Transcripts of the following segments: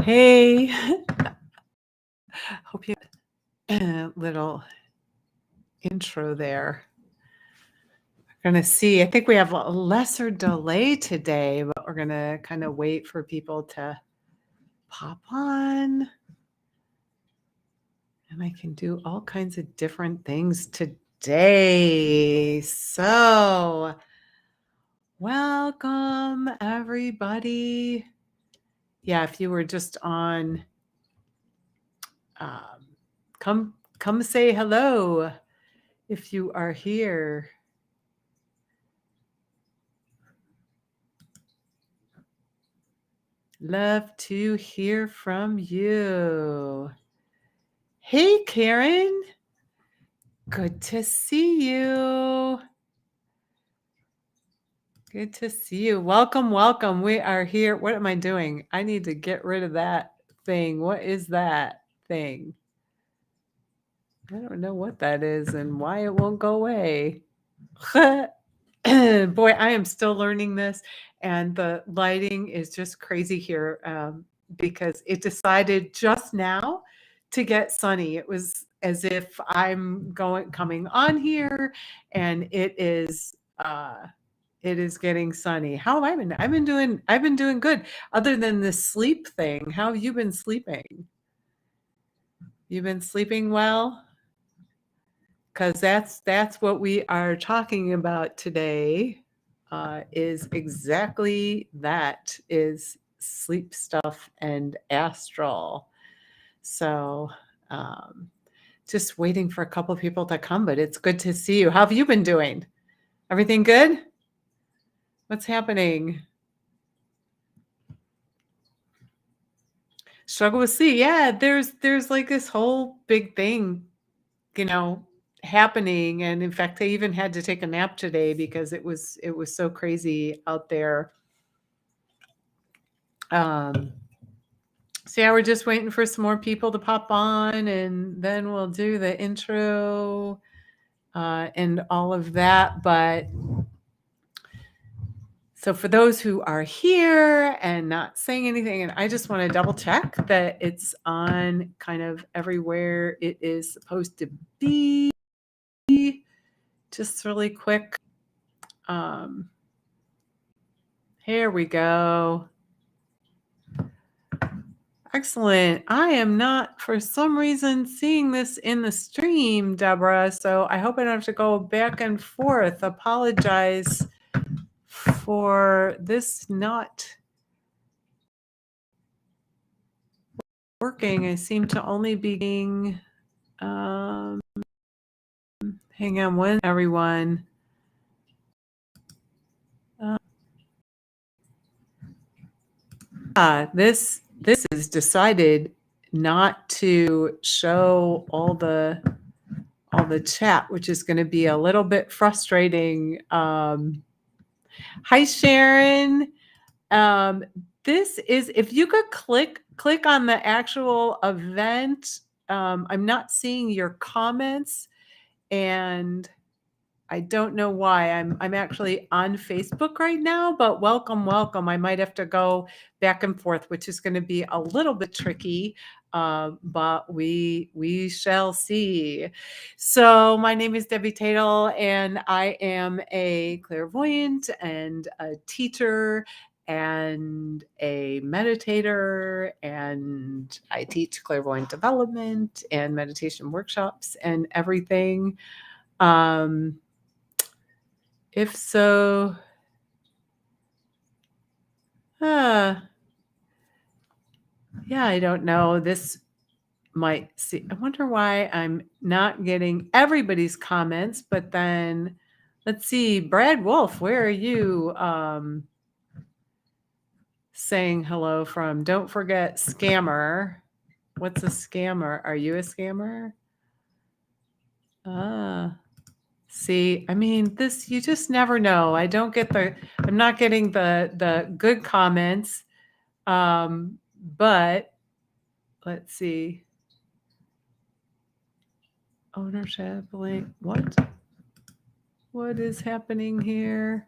Hey, hope you little intro there. We're going to see. I think we have a lesser delay today, but we're going to kind of wait for people to pop on. And I can do all kinds of different things today. So, welcome everybody. Yeah, if you were just on, come say hello if you are here. Love to hear from you. Hey, Karen. Good to see you. Good to see you. Welcome, welcome. We are here. What am I doing? I need to get rid of that thing. What is that thing? I don't know what that is and why it won't go away. Boy, I am still learning this, and the lighting is just crazy here because it decided just now to get sunny. It was as if I'm coming on here, and it is getting sunny. How have I been? I've been doing good. Other than this sleep thing, how have you been sleeping? You've been sleeping well? Because that's what we are talking about today, is exactly that, is sleep stuff and astral. So just waiting for a couple people to come, but it's good to see you. How have you been doing? Everything good? What's happening? Struggle with sleep. Yeah, there's like this whole big thing, happening, and in fact I even had to take a nap today because it was so crazy out there. So yeah, we're just waiting for some more people to pop on, and then we'll do the intro and all of that. But so for those who are here and not saying anything, and I just want to double check that it's on kind of everywhere it is supposed to be. Just really quick. Here we go. Excellent. I am not, for some reason, seeing this in the stream, Deborah, so I hope I don't have to go back and forth. Apologize for this not working. I seem to only be getting, hang on one, everyone. This is decided not to show all the chat, which is going to be a little bit frustrating. Hi, Sharon. This is, if you could click on the actual event. I'm not seeing your comments, and I don't know why. I'm actually on Facebook right now, but welcome. I might have to go back and forth, which is going to be a little bit tricky, but we shall see. So my name is Debbie Taitel, and I am a clairvoyant and a teacher and a meditator, and I teach clairvoyant development and meditation workshops and everything. If so, yeah, I don't know. This might see. I wonder why I'm not getting everybody's comments, but then let's see. Brad Wolf, where are you saying hello from? Don't forget scammer. What's a scammer? Are you a scammer? See, I mean, this, you just never know. I'm not getting the good comments. But let's see. Ownership link. What is happening here?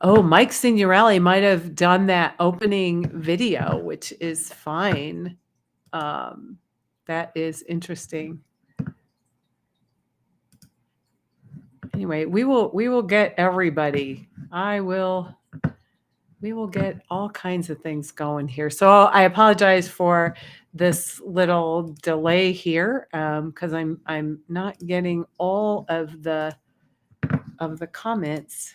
Oh, Mike Signorelli might have done that opening video, which is fine. That is interesting. Anyway, we will get everybody. We will get all kinds of things going here. So I apologize for this little delay here, because I'm not getting all of the comments.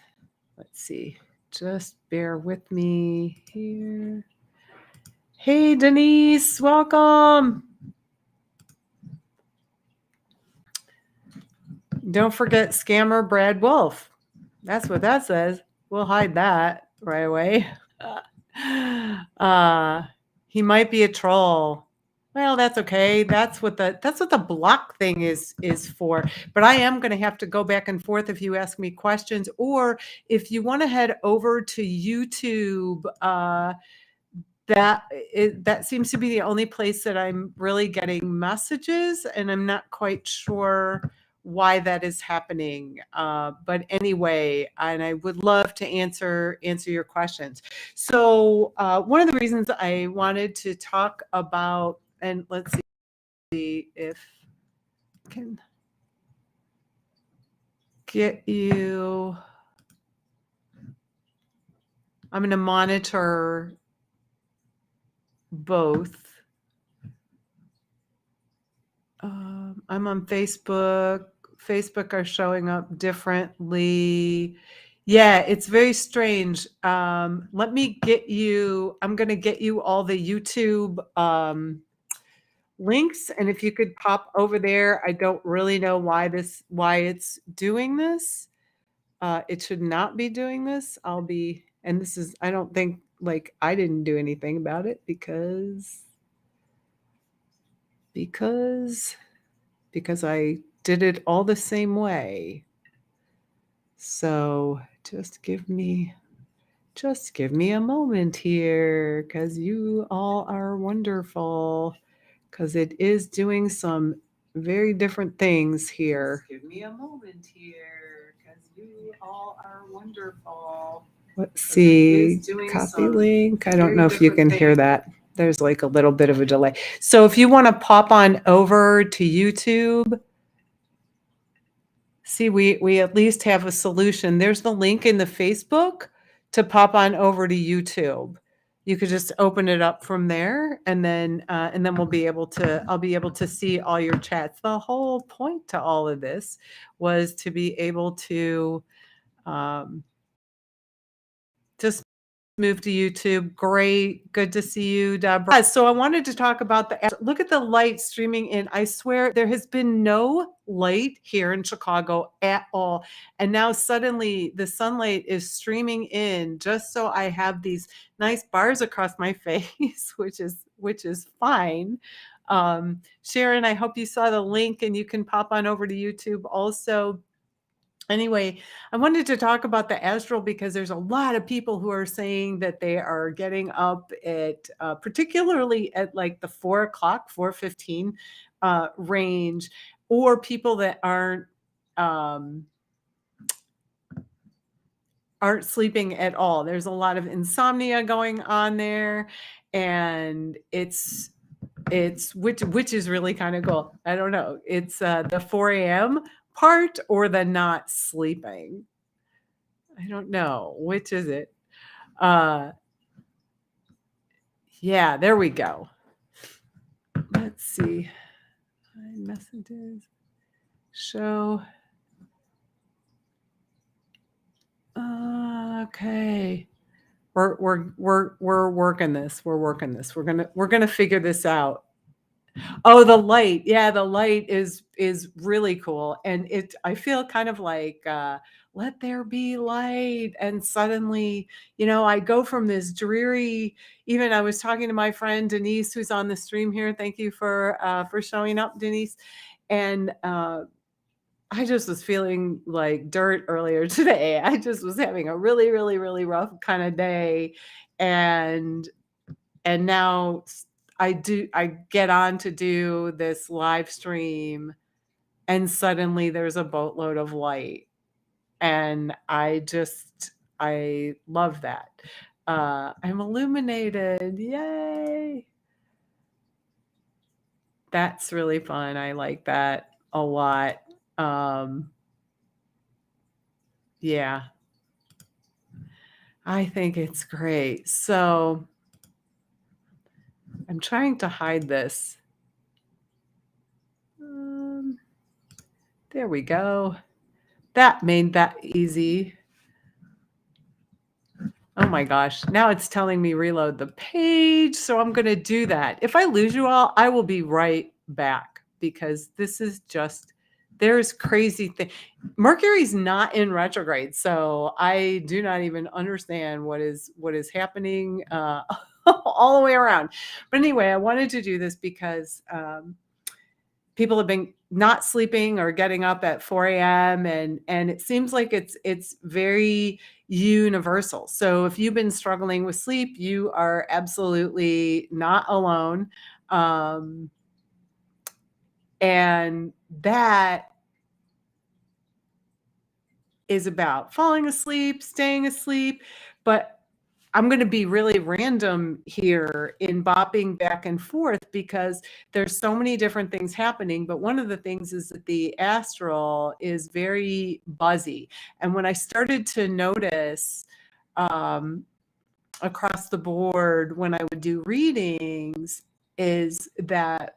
Let's see. Just bear with me here. Hey, Denise, welcome. Don't forget scammer Brad Wolf. That's what that says. We'll hide that right away. He might be a troll. Well, that's okay. That's what the block thing is for. But I am going to have to go back and forth if you ask me questions, or if you want to head over to YouTube. That seems to be the only place that I'm really getting messages, and I'm not quite sure why that is happening. But anyway, and I would love to answer your questions. So one of the reasons I wanted to talk about, and let's see if I can get you. I'm going to monitor both. I'm on Facebook. Facebook are showing up differently. Yeah, it's very strange. Let me get you, I'm going to get you all the YouTube links. And if you could pop over there, I don't really know why it's doing this. It should not be doing this. And this is, I don't think, like, I didn't do anything about it because I did it all the same way. So just give me a moment here, because you all are wonderful, because it is doing some very different things here. Just give me a moment here, because you all are wonderful. Let's see, copy link. I don't know if you can hear that. There's like a little bit of a delay. So if you want to pop on over to YouTube, see, we at least have a solution. There's the link in the Facebook to pop on over to YouTube. You could just open it up from there, and then I'll be able to see all your chats. The whole point to all of this was to be able to just move to YouTube. Great. Good to see you, Debra. So I wanted to talk about look at the light streaming in. I swear there has been no light here in Chicago at all. And now suddenly the sunlight is streaming in, just so I have these nice bars across my face, which is fine. Sharon, I hope you saw the link, and you can pop on over to YouTube also. Anyway, I wanted to talk about the astral because there's a lot of people who are saying that they are getting up at, particularly at like the 4 o'clock, 4:15 range, or people that aren't sleeping at all. There's a lot of insomnia going on there, and it's which is really kind of cool. I don't know. It's the 4 a.m. part or the not sleeping. I don't know. Which is it? Yeah, there we go. Let's see. Messages. Show. Okay. We're working this. We're working this. We're gonna figure this out. Oh, the light. Yeah, the light is really cool. And I feel kind of like let there be light. And suddenly, I go from this dreary, even I was talking to my friend Denise, who's on the stream here. Thank you for showing up, Denise. And I just was feeling like dirt earlier today. I just was having a really, really, really rough kind of day. And now I get on to do this live stream, and suddenly there's a boatload of light, and I just I love that. I'm illuminated. Yay. That's really fun. I like that a lot. Yeah, I think it's great. So I'm trying to hide this. There we go. That made that easy. Oh my gosh. Now it's telling me reload the page. So I'm going to do that. If I lose you all, I will be right back because this is just, there's crazy thing. Mercury's not in retrograde. So I do not even understand what is happening all the way around. But anyway, I wanted to do this because people have been not sleeping or getting up at 4 a.m. and it seems like it's very universal. So if you've been struggling with sleep, you are absolutely not alone. And that is about falling asleep, staying asleep, but I'm going to be really random here in bopping back and forth because there's so many different things happening. But one of the things is that the astral is very buzzy. And when I started to notice across the board when I would do readings is that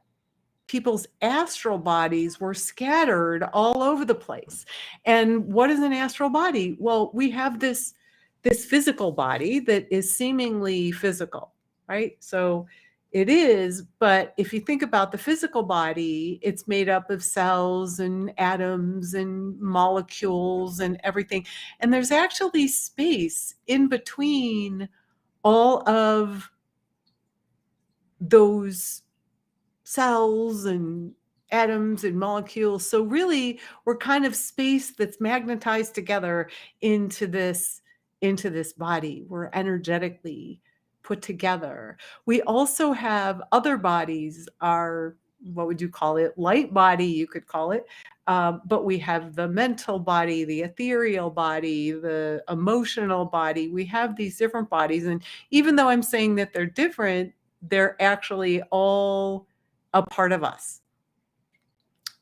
people's astral bodies were scattered all over the place. And what is an astral body? Well, we have this physical body that is seemingly physical, right? So it is, but if you think about the physical body, it's made up of cells and atoms and molecules and everything. And there's actually space in between all of those cells and atoms and molecules. So really, we're kind of space that's magnetized together into this body. We're energetically put together. We also have other bodies, our, what would you call it? Light body, you could call it. But we have the mental body, the ethereal body, the emotional body. We have these different bodies. And even though I'm saying that they're different, they're actually all a part of us.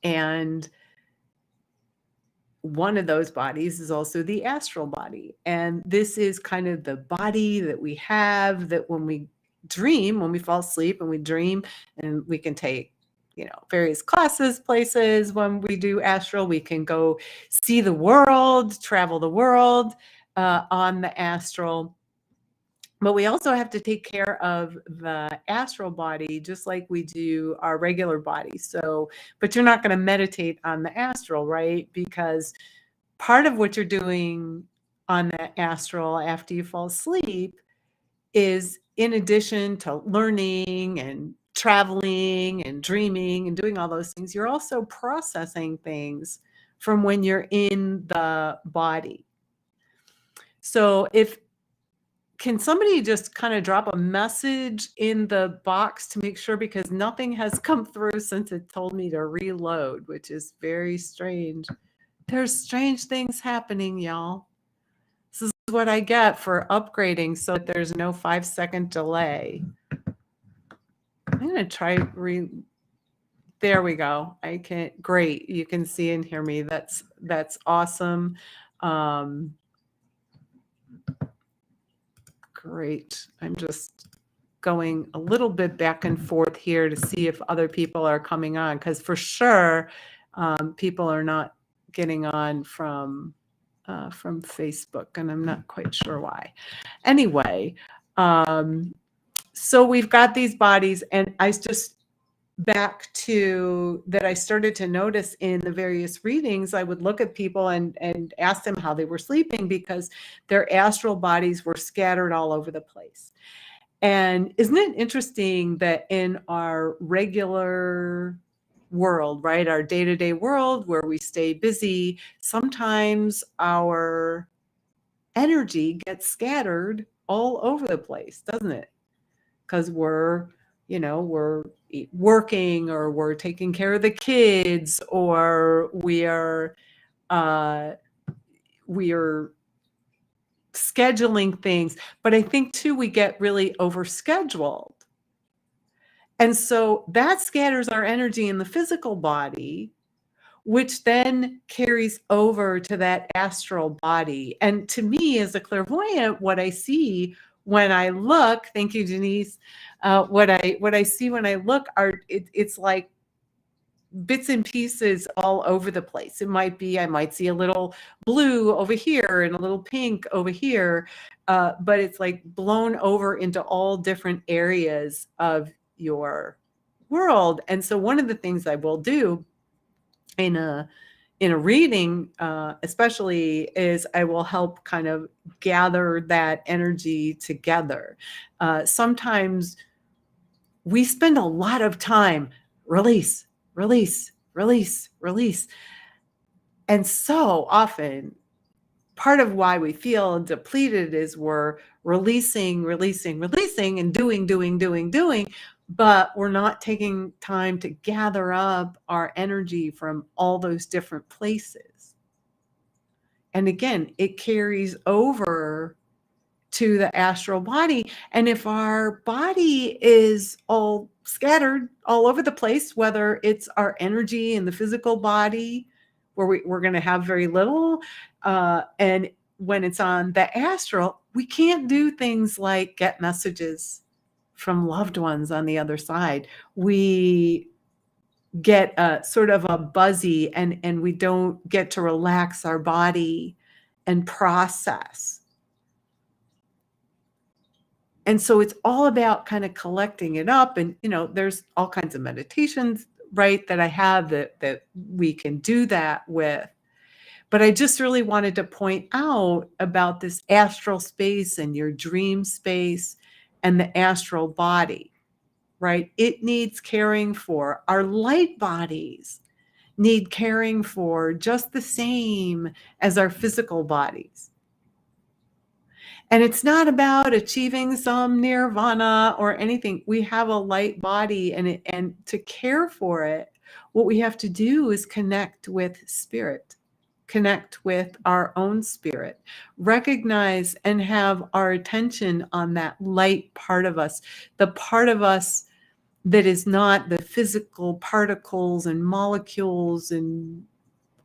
And one of those bodies is also the astral body. And this is kind of the body that we have that when we dream, when we fall asleep and we dream, and we can take, various classes, places. When we do astral, we can go see the world, travel the world on the astral. But we also have to take care of the astral body just like we do our regular body. So, but you're not going to meditate on the astral, right? Because part of what you're doing on the astral after you fall asleep is, in addition to learning and traveling and dreaming and doing all those things, you're also processing things from when you're in the body. So can somebody just kind of drop a message in the box to make sure, because nothing has come through since it told me to reload, which is very strange. There's strange things happening, y'all. This is what I get for upgrading so that there's no 5-second delay. I'm going to try there we go. Great. You can see and hear me. That's awesome. Great. I'm just going a little bit back and forth here to see if other people are coming on, because for sure people are not getting on from Facebook, and I'm not quite sure why. Anyway, so we've got these bodies, and I just back to that I started to notice in the various readings, I would look at people and ask them how they were sleeping because their astral bodies were scattered all over the place. And isn't it interesting that in our regular world, right, our day-to-day world where we stay busy, sometimes our energy gets scattered all over the place, doesn't it? Because we're working, or we're taking care of the kids, or we are scheduling things. But I think too, we get really overscheduled. And so that scatters our energy in the physical body, which then carries over to that astral body. And to me, as a clairvoyant, what I see when I look, thank you, Denise, what I see when I look it's like bits and pieces all over the place. It might be, I might see a little blue over here and a little pink over here, but it's like blown over into all different areas of your world. And so one of the things I will do in a reading, especially, is I will help kind of gather that energy together. Sometimes we spend a lot of time release, release, release, release. And so often, part of why we feel depleted is we're releasing, releasing, releasing, and doing, but we're not taking time to gather up our energy from all those different places. And again, it carries over to the astral body. And if our body is all scattered all over the place, whether it's our energy in the physical body, where we're going to have very little, and when it's on the astral, we can't do things like get messages from loved ones on the other side. We get a sort of a buzzy, and we don't get to relax our body and process. And so it's all about kind of collecting it up. And, there's all kinds of meditations, right, that I have that we can do that with. But I just really wanted to point out about this astral space and your dream space and the astral body, right? It needs caring for. Our light bodies need caring for just the same as our physical bodies. And it's not about achieving some nirvana or anything. We have a light body, and to care for it, what we have to do is connect with spirit, connect with our own spirit, recognize and have our attention on that light part of us, the part of us that is not the physical particles and molecules and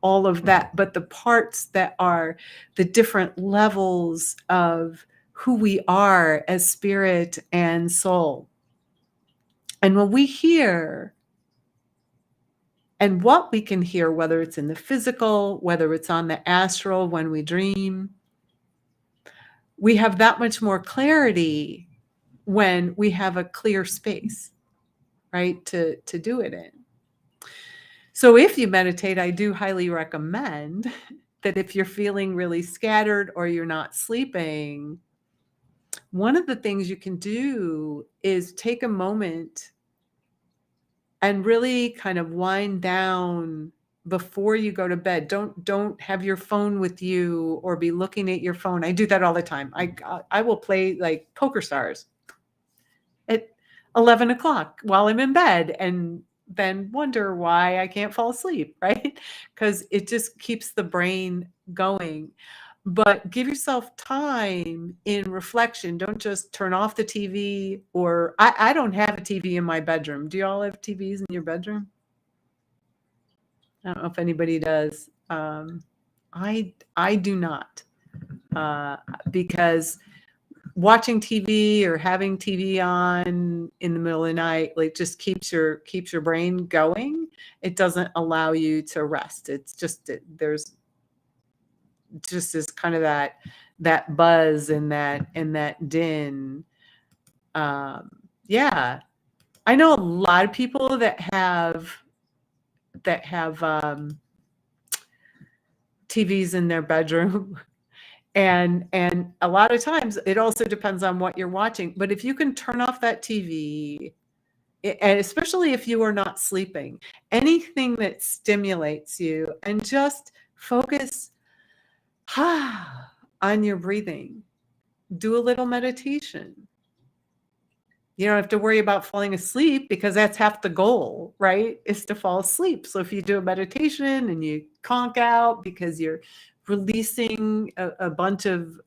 all of that, but the parts that are the different levels of who we are as spirit and soul. And when we hear, and what we can hear, whether it's in the physical, whether it's on the astral when we dream, we have that much more clarity when we have a clear space, right, to do it in. So if you meditate, I do highly recommend that if you're feeling really scattered or you're not sleeping, one of the things you can do is take a moment and really kind of wind down before you go to bed. Don't have your phone with you or be looking at your phone. I do that all the time. I will play like Poker Stars at 11 o'clock while I'm in bed, and then wonder why I can't fall asleep, right? Because it just keeps the brain going. But give yourself time in reflection. Don't just turn off the TV, or I don't have a TV in my bedroom. Do you all have TVs in your bedroom? I don't know if anybody does. I do not, because watching TV or having TV on in the middle of the night, like, just keeps your brain going. It doesn't allow you to rest. It's just, there's just is kind of that buzz and that din. Yeah, I know a lot of people that have TVs in their bedroom. And a lot of times it also depends on what you're watching. But if you can turn off that TV, and especially if you are not sleeping, anything that stimulates you, and just focus on your breathing. Do a little meditation. You don't have to worry about falling asleep, because that's half the goal, right? Is to fall asleep. So if you do a meditation and you conk out because you're releasing a bunch of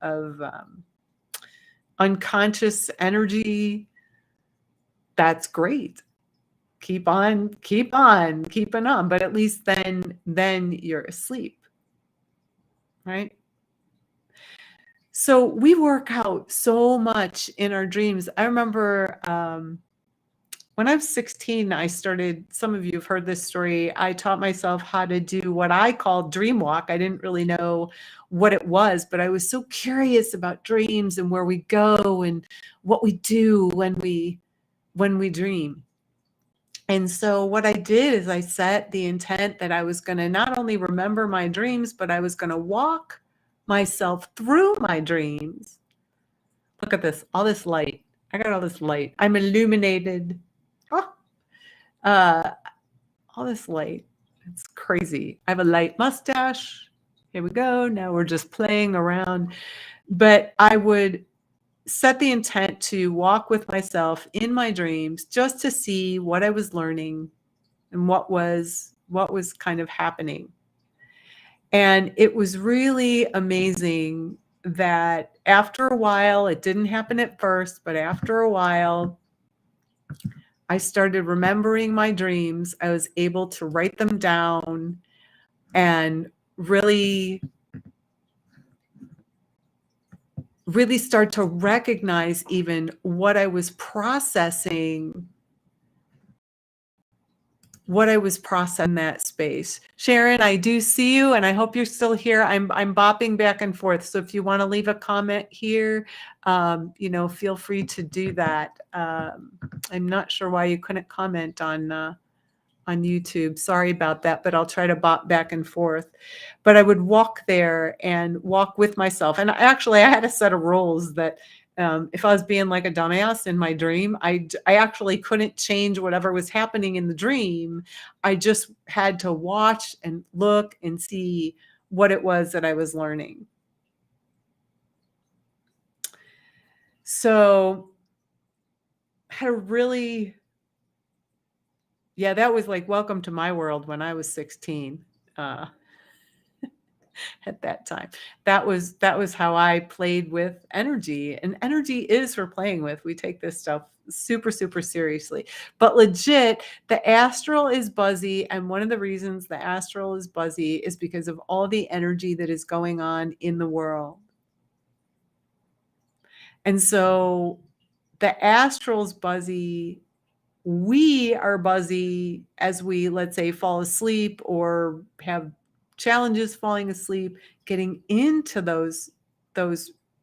unconscious energy, that's great. Keep on keeping on, but at least then you're asleep, right? So we work out so much in our dreams. I remember when I was 16, I started, some of you have heard this story, I taught myself how to do what I called dream walk. I didn't really know what it was, but I was so curious about dreams and where we go and what we do when we dream. And so what I did is I set the intent that I was going to not only remember my dreams, but I was going to walk myself through my dreams. Look at this, all this light. I got all this light. I'm illuminated. Oh, all this light. It's crazy. I have a light mustache. Here we go. Now we're just playing around. But I would set the intent to walk with myself in my dreams just to see what I was learning and what was kind of happening. And it was really amazing that after a while, it didn't happen at first, but after a while, I started remembering my dreams. I was able to write them down and really start to recognize even what I was processing, in that space. Sharon, I do see you, and I hope you're still here. I'm bopping back and forth. So if you want to leave a comment here, feel free to do that. I'm not sure why you couldn't comment on YouTube. Sorry about that, but I'll try to bop back and forth. But I would walk there and walk with myself. And actually, I had a set of rules that if I was being like a dumbass in my dream, I actually couldn't change whatever was happening in the dream. I just had to watch and look and see what it was that I was learning. So I had a really... Yeah, that was like welcome to my world when I was 16 at that time. That was how I played with energy, and energy is for playing with. We take this stuff super, super seriously. But legit, the astral is buzzy, and one of the reasons the astral is buzzy is because of all the energy that is going on in the world. And so the astral's buzzy. We are buzzy as we, let's say, fall asleep or have challenges falling asleep, getting into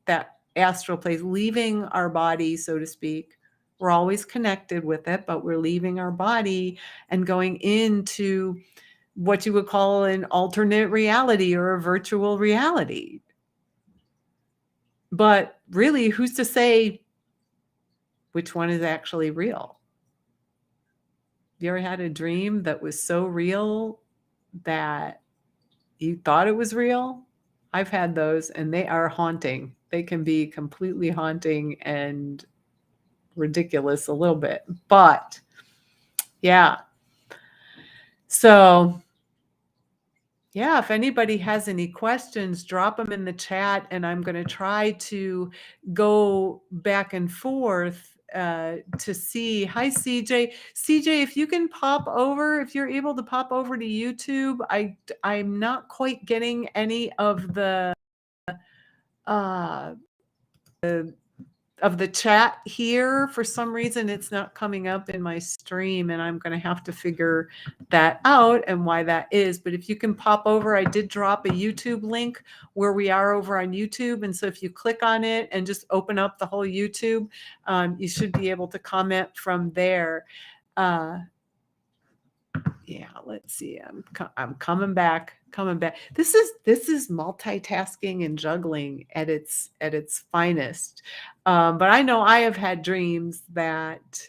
that astral place, leaving our body, so to speak. We're always connected with it, but we're leaving our body and going into what you would call an alternate reality or a virtual reality. But really, who's to say which one is actually real? You ever had a dream that was so real that you thought it was real? I've had those, and they are haunting. They can be completely haunting and ridiculous a little bit. But yeah. So yeah, if anybody has any questions, drop them in the chat, and I'm going to try to go back and forth to see. Hi, CJ. CJ, if you can pop over, if you're able to pop over to YouTube, I'm not quite getting any of the chat here. For some reason, it's not coming up in my stream, and I'm going to have to figure that out and why that is. But if you can pop over, I did drop a YouTube link where we are over on YouTube. And so if you click on it and just open up the whole YouTube, you should be able to comment from there. Yeah, let's see. I'm coming back. This is multitasking and juggling at its finest. But I know I have had dreams that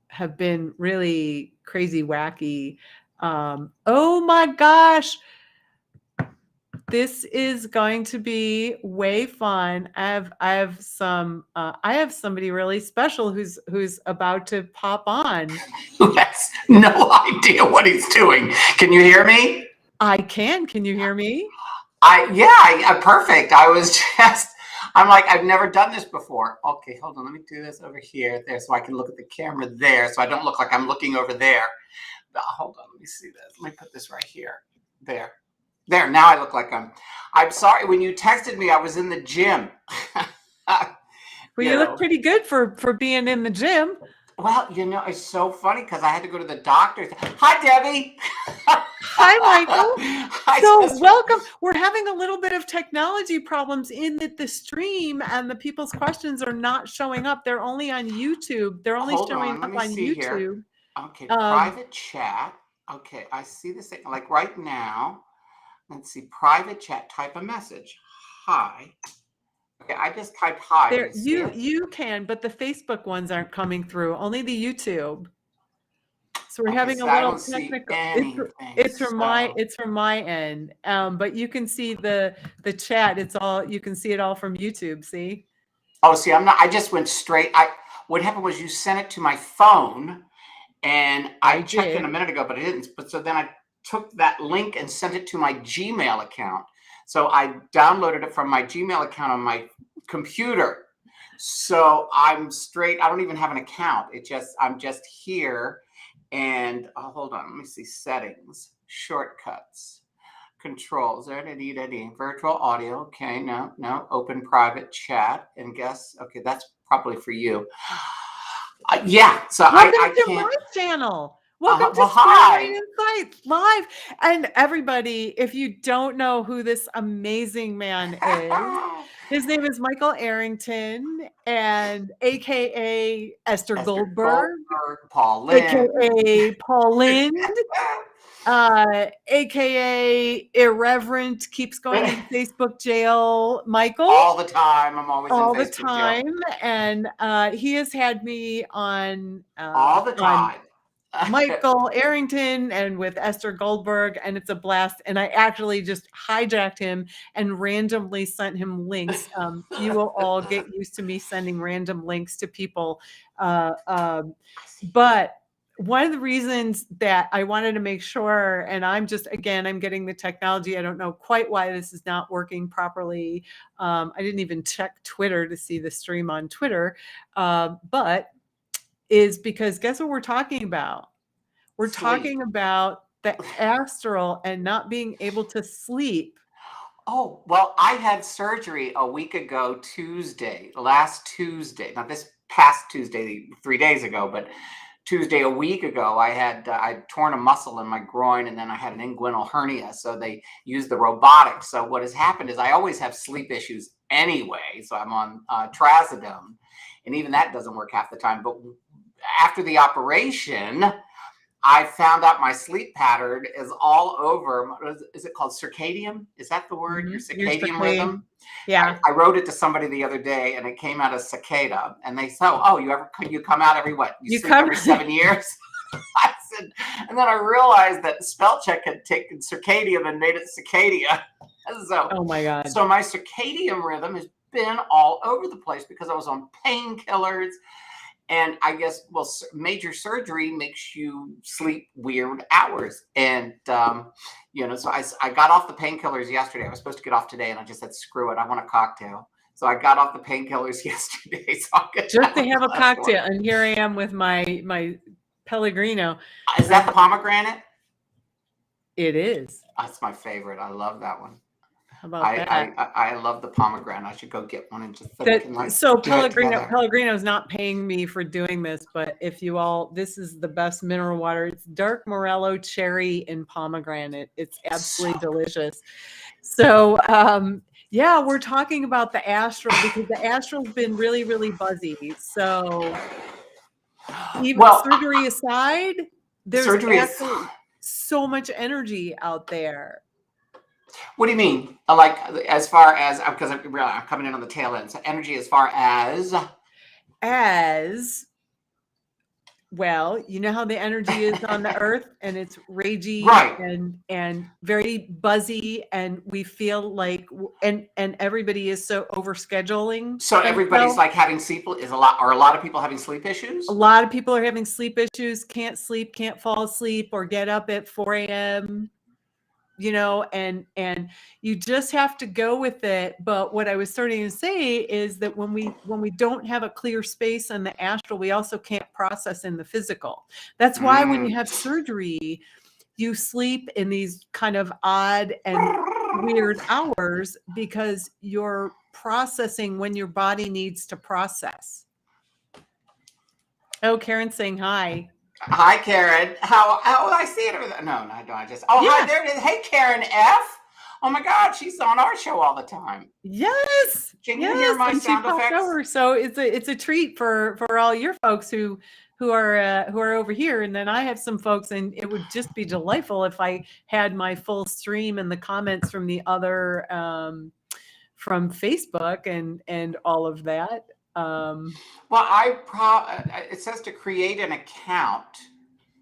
have been really crazy, wacky. Oh my gosh. This is going to be way fun. I have somebody really special who's about to pop on. Who has no idea what he's doing. Can you hear me? I can. Can you hear me? Perfect. I'm like, I've never done this before. Okay, hold on. Let me do this over here, there, so I can look at the camera there, so I don't look like I'm looking over there. Hold on, let me see this. Let me put this right here. There. Now I look like I'm sorry. When you texted me, I was in the gym. Well, you look pretty good for being in the gym. Well, it's so funny because I had to go to the doctor. Hi, Debbie. Hi, Michael. Welcome. We're having a little bit of technology problems in that the stream and the people's questions are not showing up. They're only on YouTube. They're only showing up on YouTube. Here. Okay, private chat. Okay, I see this thing. Like right now, let's see, private chat, type a message. Hi. Okay, I just typed hi. There, you can, but the Facebook ones aren't coming through. Only the YouTube. So we're having a little technical. It's from my end. But you can see the chat. You can see it all from YouTube. See? Oh, see, I just went straight. What happened was you sent it to my phone, and I checked in a minute ago, but it didn't. But so then I took that link and sent it to my Gmail account. So I downloaded it from my Gmail account on my computer. So I'm straight. I don't even have an account. I'm just here. And hold on, let me see, settings, shortcuts, controls, virtual audio. Okay, no, open private chat and guess. Okay, that's probably for you. So welcome to my channel. Welcome to Clairvoyant Insights Live. And everybody, if you don't know who this amazing man is, his name is Michael Arrington, and AKA Esther Goldberg, Paul Lind, AKA Paul Lind, AKA Irreverent, keeps going in Facebook jail, Michael. All the time. I'm always all the time. Jail. And he has had me on all the time. Michael Arrington and with Esther Goldberg, and it's a blast. And I actually just hijacked him and randomly sent him links. You will all get used to me sending random links to people. But one of the reasons that I wanted to make sure, and I'm getting the technology. I don't know quite why this is not working properly. I didn't even check Twitter to see the stream on Twitter, but is because guess what we're talking about? We're talking about the astral and not being able to sleep. Oh, well, I had surgery a week ago, last Tuesday, not this past Tuesday, 3 days ago, but Tuesday, a week ago, I'd torn a muscle in my groin, and then I had an inguinal hernia. So they used the robotics. So what has happened is I always have sleep issues anyway. So I'm on trazodone, and even that doesn't work half the time. But after the operation, I found out my sleep pattern is all over. Is it called circadian? Is that the word? Your circadian rhythm? Yeah. I wrote it to somebody the other day, and it came out as cicada. And they said, "Oh, you come out every what? You sleep every 7 years?" I said, and then I realized that spell check had taken circadian and made it cicadia. So, oh my God! So my circadian rhythm has been all over the place because I was on painkillers. And I guess, well, major surgery makes you sleep weird hours. And, so I got off the painkillers yesterday. I was supposed to get off today, and I just said, screw it. I want a cocktail. So I got off the painkillers yesterday. So just to have a cocktail. And here I am with my Pellegrino. Is that the pomegranate? It is. That's my favorite. I love that one. How about that? I love the pomegranate. I should go get one and just so Pellegrino's not paying me for doing this, but if you all, this is the best mineral water. It's dark morello, cherry, and pomegranate. It's absolutely delicious. So yeah, we're talking about the astral because the astral's been really, really buzzy. So even surgery aside, there's actually so much energy out there. What do you mean? Like, as far as, because I'm coming in on the tail end. So energy as far as? Well, you know how the energy is on the earth and it's ragey and very buzzy, and we feel like, and everybody is so overscheduling. So everybody's like having are a lot of people having sleep issues? A lot of people are having sleep issues, can't sleep, can't fall asleep, or get up at 4 a.m. you know, and you just have to go with it. But what I was starting to say is that when we don't have a clear space in the astral, we also can't process in the physical. That's why when you have surgery, you sleep in these kind of odd and weird hours, because you're processing when your body needs to process. Oh, Karen's saying hi. Hi, Karen. How I see it? No, I don't. I just. Oh, yeah. Hi, there it is. Hey, Karen F. Oh my God, she's on our show all the time. Yes. Can you hear my sound effects? Over. So it's a treat for all your folks who are over here, and then I have some folks, and it would just be delightful if I had my full stream and the comments from the other from Facebook and all of that. Well, it says to create an account.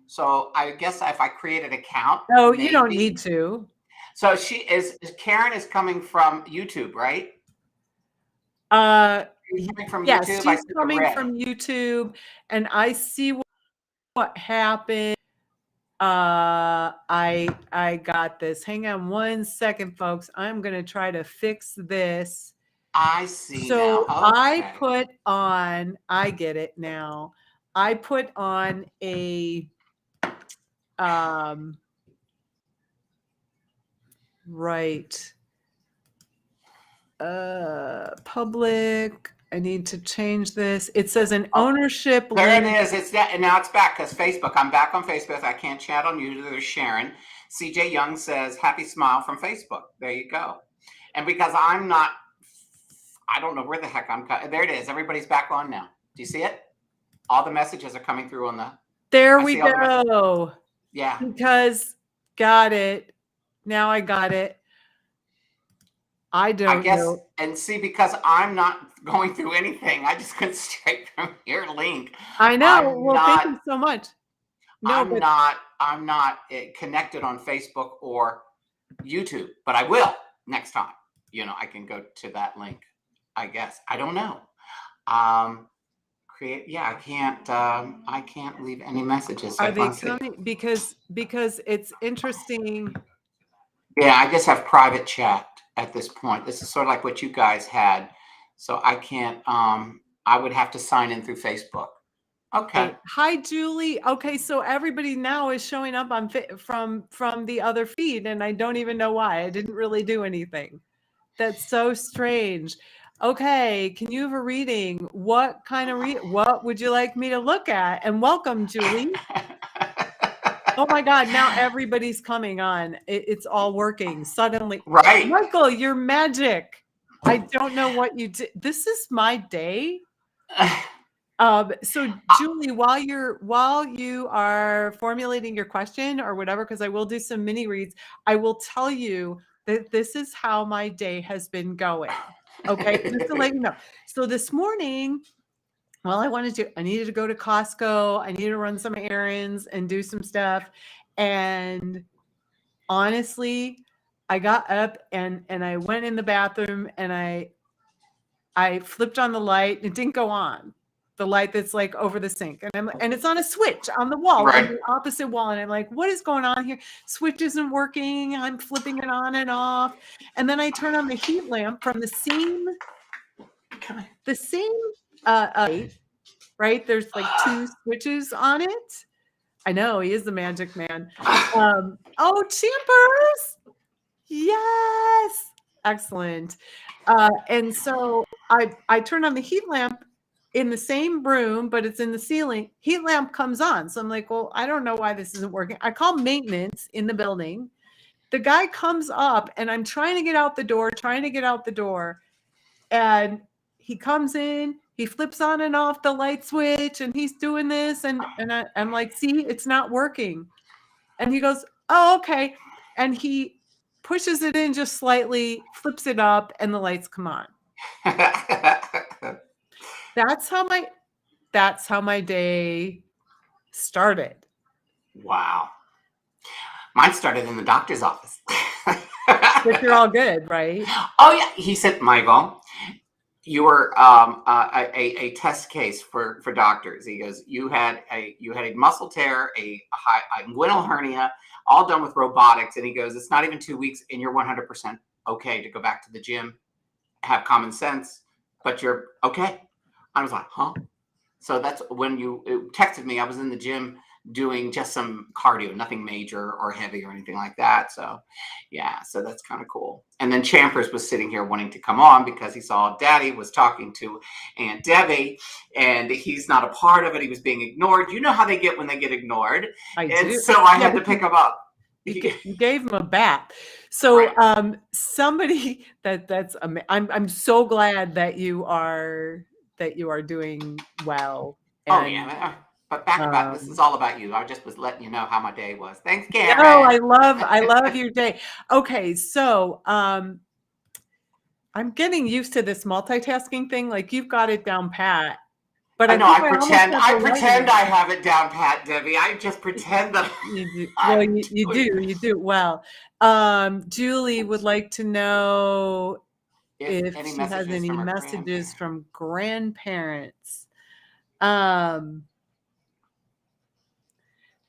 So I guess if I create an account. Oh, maybe. You don't need to. So Karen is coming from YouTube, right? She's coming from YouTube. She's coming from YouTube, and I see what happened. I got this. Hang on one second, folks. I'm going to try to fix this. I see. So now. Okay. I put on, I get it now. I put on a, right. Public. I need to change this. It says an ownership link. There it is. It's that, and now it's back because Facebook. I'm back on Facebook. I can't chat on YouTube. There's Sharon. CJ Young says, happy smile from Facebook. There you go. And because I'm not, I don't know where the heck I'm, there it is. Everybody's back on now. Do you see it? All the messages are coming through on the. There we go. Yeah. Because, got it. Now I got it. I guess know. And see, because I'm not going through anything, I just went straight from your link. I know. Thank you so much. No, I'm not connected on Facebook or YouTube, but I will next time. You know, I can go to that link, I guess. I don't know. I can't leave any messages. Are they coming? Because it's interesting. Yeah, I just have private chat at this point. This is sort of like what you guys had. So I can't, I would have to sign in through Facebook. Okay. Hi, Julie. Okay. So everybody now is showing up on from the other feed, and I don't even know why. I didn't really do anything. That's so strange. Okay. Can you have a reading? What kind of what would you like me to look at? And welcome, Julie. Oh my God, now everybody's coming on. It's all working suddenly. Right. Michael, you're magic. I don't know what you did. This is my day. So Julie, while you are formulating your question or whatever, because I will do some mini reads, I will tell you that this is how my day has been going. Okay, just to let you know. So this morning, well, I needed to go to Costco. I needed to run some errands and do some stuff. And honestly, I got up and I went in the bathroom and I flipped on the light and it didn't go on. The light that's like over the sink. And it's on a switch on the wall, right, on the opposite wall. And I'm like, what is going on here? Switch isn't working. I'm flipping it on and off. And then I turn on the heat lamp from the same right? There's like 2 switches on it. I know, he is the magic man. Oh, Champers! Yes! Excellent. And so I turn on the heat lamp in the same room, but it's in the ceiling. Heat lamp comes on. So I'm like, well, I don't know why this isn't working. I call maintenance in the building. The guy comes up and I'm trying to get out the door. And he comes in, he flips on and off the light switch and he's doing this. And I'm like, see, it's not working. And he goes, oh, okay. And he pushes it in just slightly, flips it up, and the lights come on. That's how my day started. Wow. Mine started in the doctor's office. But you're all good, right? Oh, yeah. He said, Michael, you were a test case for doctors. He goes, you had a muscle tear, a inguinal hernia, all done with robotics. And he goes, it's not even 2 weeks, and you're 100% okay to go back to the gym, have common sense, but you're okay. I was like, huh? So that's when you texted me. I was in the gym doing just some cardio, nothing major or heavy or anything like that. So yeah, so that's kind of cool. And then Champers was sitting here wanting to come on because he saw Daddy was talking to Aunt Debbie and he's not a part of it. He was being ignored. You know how they get when they get ignored. I and do. So I had to pick him up. You gave him a bat. So right. Somebody I'm so glad that you are doing well. And, oh yeah. But back about this is all about you. I just was letting you know how my day was. Thanks, Karen. No, I love your day. Okay, so I'm getting used to this multitasking thing. Like you've got it down pat. But I know I pretend I have it down pat, Debbie. I just pretend that you do. Well, you do well. Julie would like to know if she has any messages from grandparents.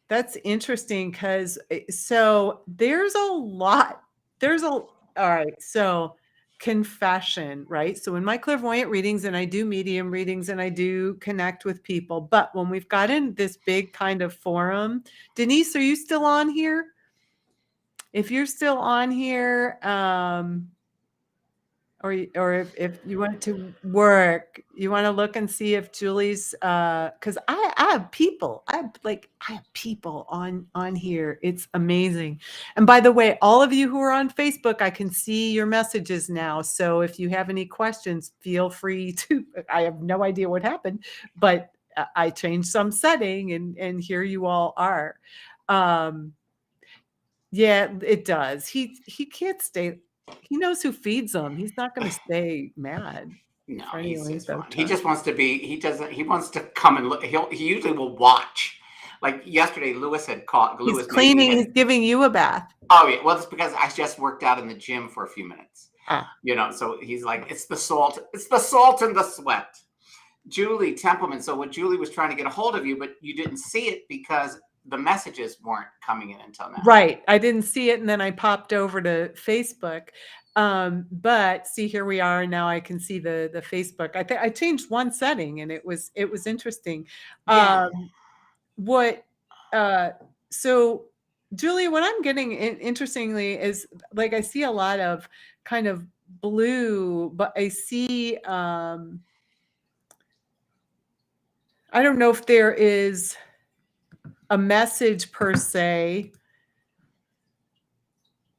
That's interesting because so all right. So confession, right? So in my clairvoyant readings, and I do medium readings and I do connect with people, but when we've got in this big kind of forum, Denise, are you still on here? If you're still on here, or if you want to work, you want to look and see if Julie's, because I have people, I have people on here. It's amazing. And by the way, all of you who are on Facebook, I can see your messages now. So if you have any questions, feel free to. I have no idea what happened, but I changed some setting, and here you all are. Yeah, it does. He can't stay. He knows who feeds him. He's not going to stay mad. No, he's just fine. He just wants to be. He wants to come and look. He usually will watch. Like yesterday, Lewis had caught. He's cleaning. He's giving you a bath. Oh yeah. Well, it's because I just worked out in the gym for a few minutes. You know, so he's like, it's the salt. It's the salt and the sweat. Julie Templeman. So what Julie was trying to get a hold of you, but you didn't see it because the messages weren't coming in until now. Right. I didn't see it. And then I popped over to Facebook. But see, here we are. Now I can see the Facebook. I changed one setting and it was interesting. Yeah. So Julia, what I'm getting interestingly is like, I see a lot of kind of blue, but I see, I don't know if there is a message per se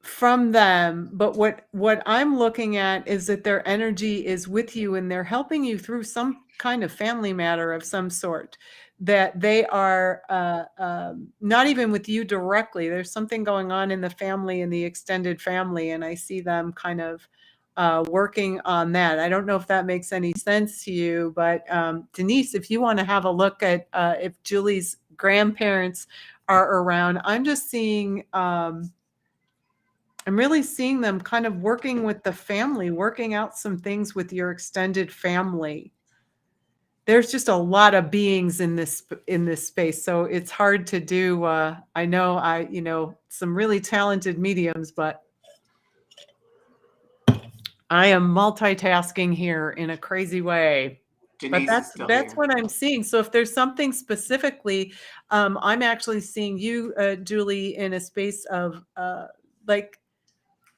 from them, but what I'm looking at is that their energy is with you and they're helping you through some kind of family matter of some sort, that they are not even with you directly. There's something going on in the family, in the extended family, and I see them kind of working on that. I don't know if that makes any sense to you, but Denise, if you want to have a look at if Julie's grandparents are around, I'm just seeing, I'm really seeing them kind of working with the family, working out some things with your extended family. There's just a lot of beings in this space, so it's hard to do. I know some really talented mediums, but I am multitasking here in a crazy way. Denise, but that's what I'm seeing. So if there's something specifically, I'm actually seeing you, Julie, in a space of like,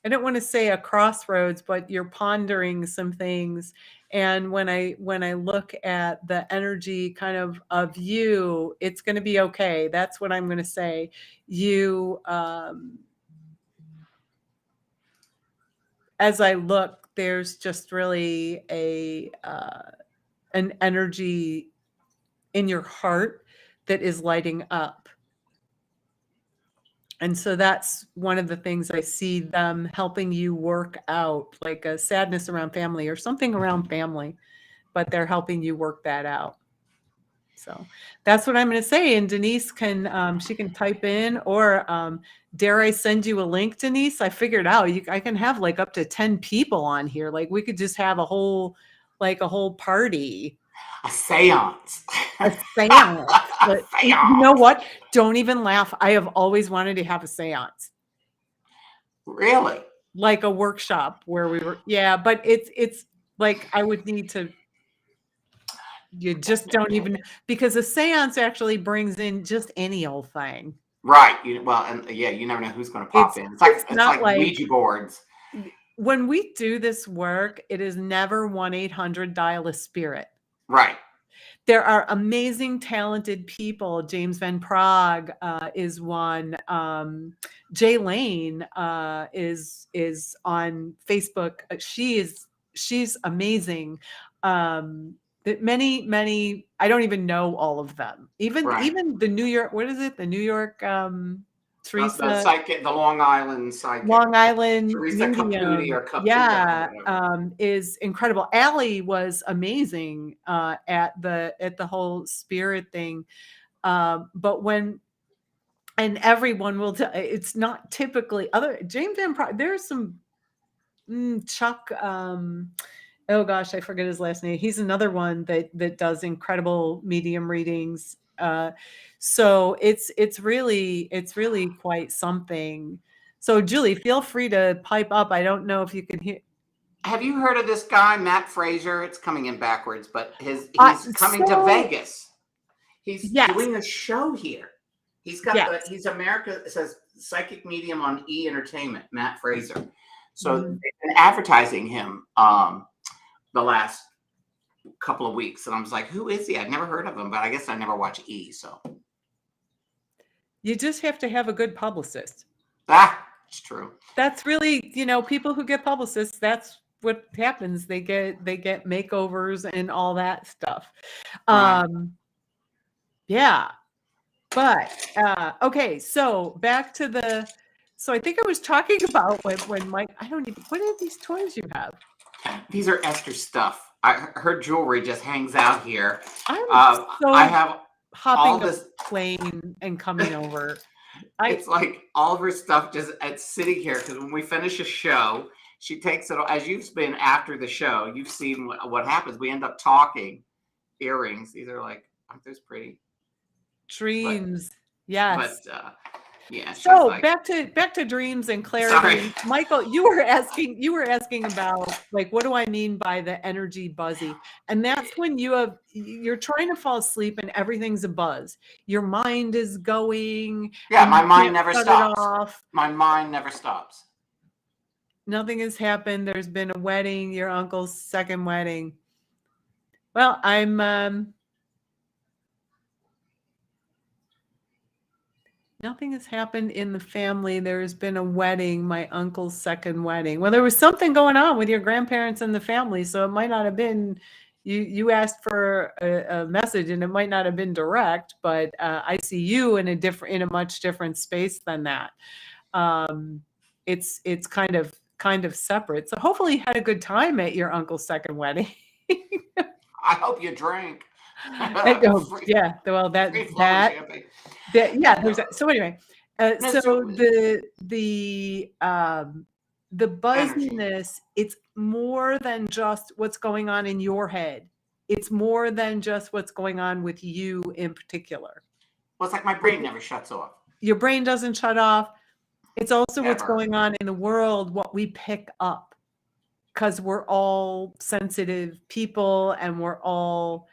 I don't want to say a crossroads, but you're pondering some things. And when I look at the energy kind of you, it's going to be okay. That's what I'm going to say. You, as I look, there's just really an energy in your heart that is lighting up. And so that's one of the things I see them helping you work out, like a sadness around family or something around family, but they're helping you work that out. So that's what I'm going to say. And Denise can, she can type in, or dare I send you a link, Denise? I figured out I can have like up to 10 people on here. Like we could just have a whole like a whole party. A seance. A seance. A You know what? Don't even laugh. I have always wanted to have a seance. Really? Like a workshop where we were, yeah, but it's like I would need to, you just don't even, because a seance actually brings in just any old thing. Right. Well, and yeah, you never know who's going to pop in. It's not like Ouija boards. When we do this work, it is never 1-800 dial a spirit. Right. There are amazing, talented people. James Van Prague is one. Jay Lane is on Facebook. She's amazing. That many. I don't even know all of them. Even the New York. What is it? The New York. Teresa, the psychic, the Long Island psychic, Long Island Teresa medium, or Caputi, yeah, is incredible. Allie was amazing at the whole spirit thing, but and everyone will tell, it's not typically other James Van Prague. There's some Chuck. Oh gosh, I forget his last name. He's another one that does incredible medium readings. So it's really quite something. So Julie, feel free to pipe up. I don't know if you can hear. Have you heard of this guy, Matt Fraser? It's coming in backwards, but he's coming to Vegas. He's doing a show here. He's got he's America, it says psychic medium on E! Entertainment, Matt Fraser. So they've been advertising him the last couple of weeks, and I was like, who is he? I'd never heard of him, but I guess I never watch E! So you just have to have a good publicist. It's true. That's really, people who get publicists, that's what happens. They get makeovers and all that stuff. Right. Yeah. But okay, so back to so I think I was talking about when Mike, I don't even, what are these toys you have? These are Esther's stuff. Her jewelry just hangs out here. I have hopping all this plane and coming over. It's like all of her stuff just it's sitting here because when we finish a show, she takes it. As you've been after the show, you've seen what happens. We end up talking. Earrings. These are like, aren't those pretty? Dreams. Yes. But yeah. So like, back to dreams and clarity. Sorry. Michael, you were asking about like, what do I mean by the energy buzzy? And that's when you're trying to fall asleep and everything's a buzz. Your mind is going. Yeah, my mind never stops. My mind never stops. Nothing has happened. There's been a wedding, your uncle's second wedding. Well, nothing has happened in the family. There's been a wedding, my uncle's second wedding. Well, there was something going on with your grandparents and the family, so it might not have been, you asked for a message and it might not have been direct, but I see you in a much different space than that. It's kind of separate. So hopefully you had a good time at your uncle's second wedding. I hope you drank. Yeah, well there's so anyway, so the buzziness, it's more than just what's going on in your head. It's more than just what's going on with you in particular. Well, it's like my brain never shuts off. Your brain doesn't shut off. It's also what's going on in the world, what we pick up, because we're all sensitive people and we're all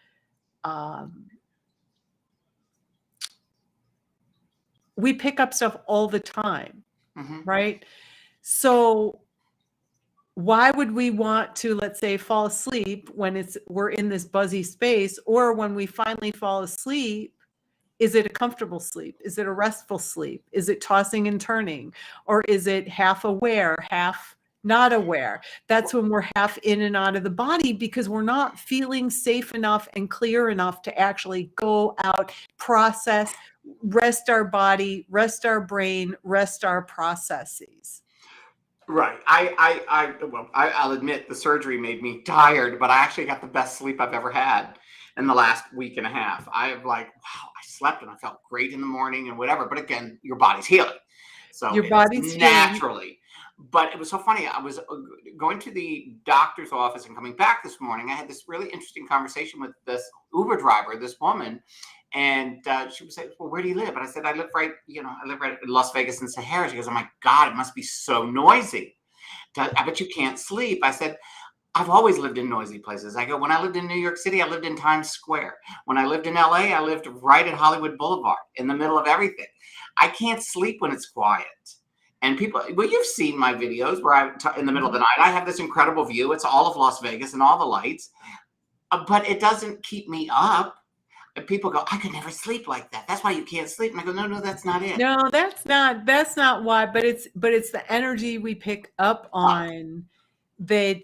we pick up stuff all the time, right? So why would we want to, let's say, fall asleep when we're in this buzzy space, or when we finally fall asleep? Is it a comfortable sleep? Is it a restful sleep? Is it tossing and turning? Or is it half aware, half not aware? That's when we're half in and out of the body because we're not feeling safe enough and clear enough to actually go out, process, rest our body, rest our brain, rest our processes. Right. I'll admit the surgery made me tired, but I actually got the best sleep I've ever had in the last week and a half. I'm like, wow, I slept and I felt great in the morning and whatever. But again, your body's healing. So your body's naturally. But it was so funny. I was going to the doctor's office and coming back this morning. I had this really interesting conversation with this Uber driver, this woman, and she was saying, "Well, where do you live?" And I said, "I live right in Las Vegas and Sahara." She goes, "Oh my God, it must be so noisy. I bet you can't sleep." I said, "I've always lived in noisy places." I go, "When I lived in New York City, I lived in Times Square. When I lived in LA, I lived right at Hollywood Boulevard, in the middle of everything. I can't sleep when it's quiet." And people, well, you've seen my videos where I'm in the middle of the night. I have this incredible view. It's all of Las Vegas and all the lights, but it doesn't keep me up. And people go, "I could never sleep like that. That's why you can't sleep." And I go, "No, that's not it." No, that's not why, but it's the energy we pick up on that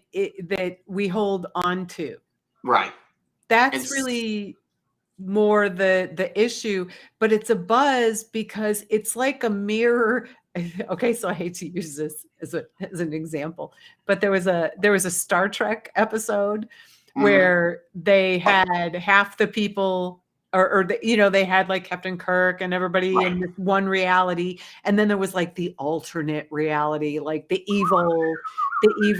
we hold on to. Right. That's really more the issue, but it's a buzz because it's like a mirror. Okay, so I hate to use this as an example, but there was a Star Trek episode where they had half the people or they had like Captain Kirk and everybody in this one reality, and then there was like the alternate reality, like the evil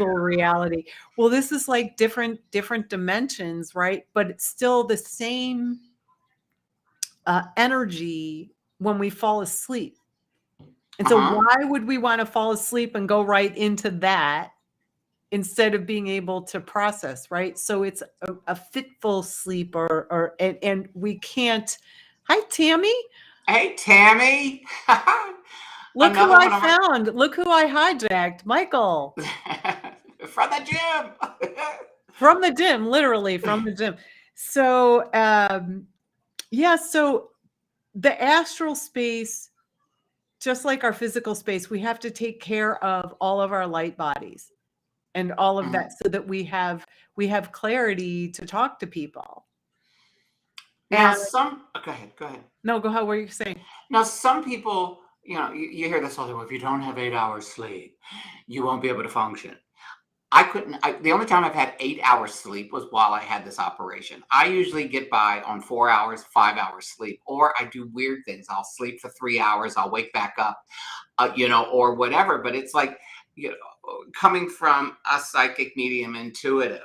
reality. Well, this is like different dimensions, right? But it's still the same energy when we fall asleep. And so why would we want to fall asleep and go right into that instead of being able to process, right? So it's a fitful sleep and we can't. Hi, Tammy. Hey, Tammy. Look who I found. Look who I hijacked. Michael. From the gym. From the gym, literally from the gym. So, yeah, so the astral space, just like our physical space, we have to take care of all of our light bodies and all of that so that we have clarity to talk to people. Now, go ahead. No, go ahead. What are you saying? Now, some people, you hear this all the time. If you don't have 8 hours sleep, you won't be able to function. The only time I've had 8 hours sleep was while I had this operation. I usually get by on 4 hours, 5 hours sleep, or I do weird things. I'll sleep for 3 hours. I'll wake back up, or whatever. But it's like, coming from a psychic medium intuitive,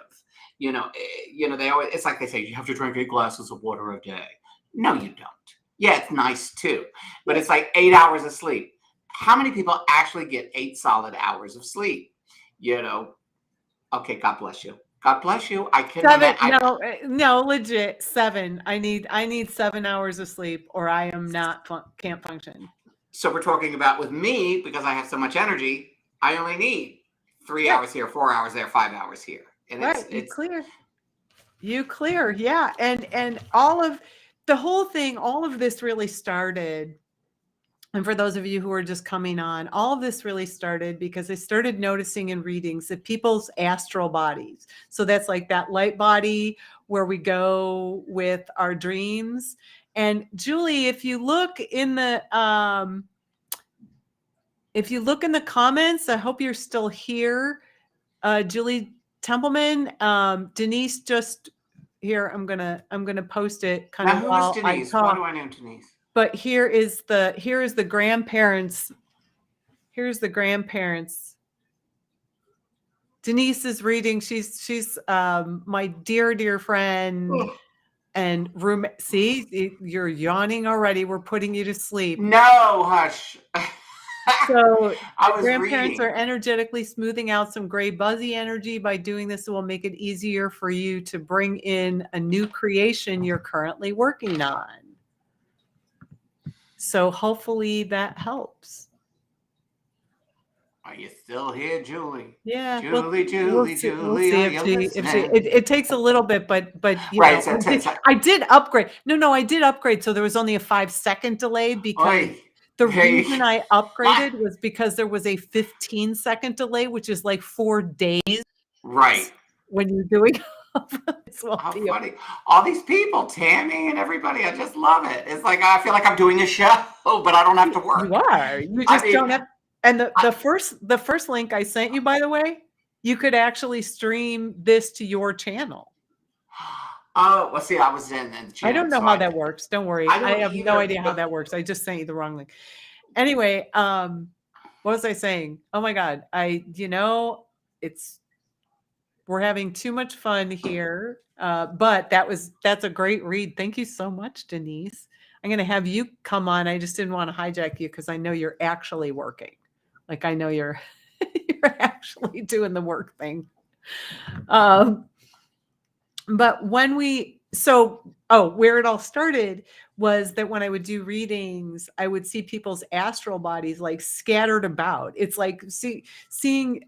they always, it's like they say, you have to drink 8 glasses of water a day. No, you don't. Yeah, it's nice too, but it's like 8 hours of sleep. How many people actually get 8 solid hours of sleep? Okay, God bless you. God bless you. I can no, legit 7. I need 7 hours of sleep, or I am can't function. So we're talking about with me, because I have so much energy, I only need 3 hours here, 4 hours there, 5 hours here, and it's clear. You clear, yeah, and all of the whole thing, all of this really started. And for those of you who are just coming on, all of this really started because I started noticing in readings that people's astral bodies. So that's like that light body where we go with our dreams. And Julie, if you look in the comments, I hope you're still here. Julie Templeman, Denise just here. I'm gonna post it kind of while Denise? I talk. Why do I know Denise? But here is the grandparents. Here's the grandparents. Denise is reading. She's my dear friend and room. See, you're yawning already. We're putting you to sleep. No, hush. So grandparents are energetically smoothing out some gray buzzy energy. By doing this, it will make it easier for you to bring in a new creation you're currently working on. So hopefully that helps. Are you still here, Julie? Yeah, Julie. We'll see if she it takes a little bit, but I did upgrade. No, I did upgrade. So there was only a 5-second delay because the reason I upgraded was because there was a 15-second delay, which is like 4 days. Right. When you're doing how funny. All these people, Tammy and everybody, I just love it. It's like I feel like I'm doing a show, but I don't have to work. You are. You just don't have. And the first link I sent you, by the way, you could actually stream this to your channel. Oh, well, see, I was in the channel. I don't know how that works. Don't worry. I have no idea how that works. I just sent you the wrong link. Anyway, What was I saying? Oh my God. We're having too much fun here. But that's a great read. Thank you so much, Denise. I'm going to have you come on. I just didn't want to hijack you because I know you're actually working. Like I know you're you're actually doing the work thing. But where it all started was that when I would do readings, I would see people's astral bodies like scattered about. It's like seeing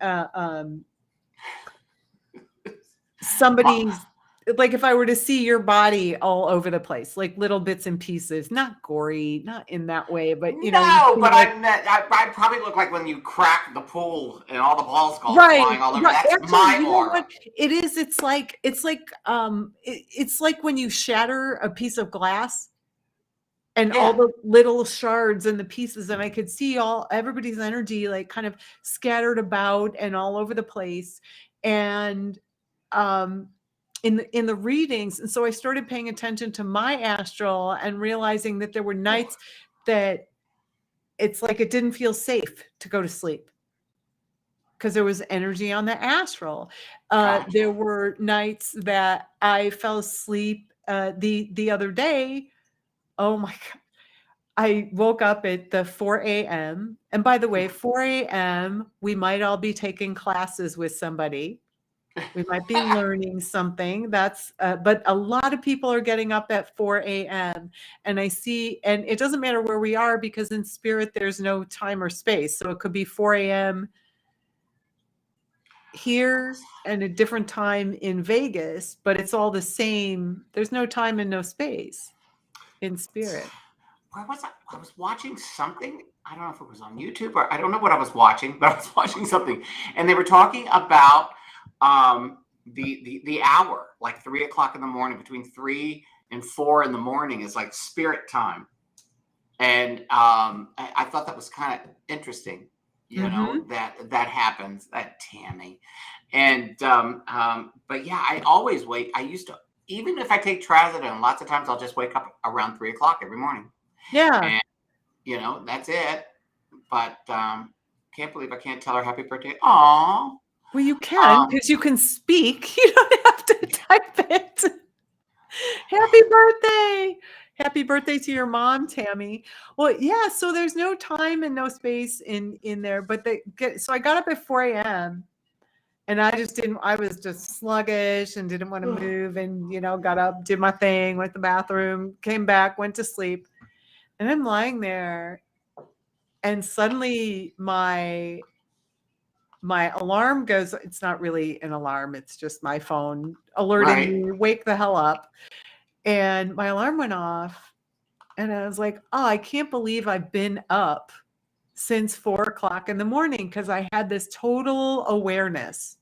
somebody's, like if I were to see your body all over the place, like little bits and pieces, not gory, not in that way, but no, but like, I probably look like when you crack the pool and all the balls go right, flying all over. right. That's Actually, my you know aura. what it is? It's like when you shatter a piece of glass and all the little shards and the pieces, and I could see everybody's energy like kind of scattered about and all over the place. And in the readings, and so I started paying attention to my astral and realizing that there were nights that it's like it didn't feel safe to go to sleep because there was energy on the astral. Gotcha. There were nights that I fell asleep. The other day, oh my God, I woke up at the 4 a.m. And by the way, 4 a.m., we might all be taking classes with somebody. We might be learning something. But a lot of people are getting up at 4 a.m. And I see, and it doesn't matter where we are because in spirit, there's no time or space. So it could be 4 a.m. here and a different time in Vegas, but it's all the same. There's no time and no space in spirit. Where was I? I was watching something. I don't know if it was on YouTube or I don't know what I was watching, but I was watching something, and they were talking about the hour, like 3 o'clock in the morning, between 3 and 4 in the morning is like spirit time, and I thought that was kind of interesting. That happens. That Tammy, and but yeah, I always wait. I used to, even if I take trazodone, lots of times I'll just wake up around 3 o'clock every morning. Yeah. And that's it. But can't believe I can't tell her happy birthday. Aw. Well, you can because you can speak. You don't have to type it. Happy birthday. Happy birthday to your mom, Tammy. Well, yeah, so there's no time and no space in there, but so I got up at 4 a.m. and I was just sluggish and didn't want to move, and got up, did my thing, went to the bathroom, came back, went to sleep. And I'm lying there and suddenly my alarm goes. It's not really an alarm. It's just my phone alerting me, wake the hell up. And my alarm went off and I was like, oh, I can't believe I've been up since 4 o'clock in the morning because I had this total awareness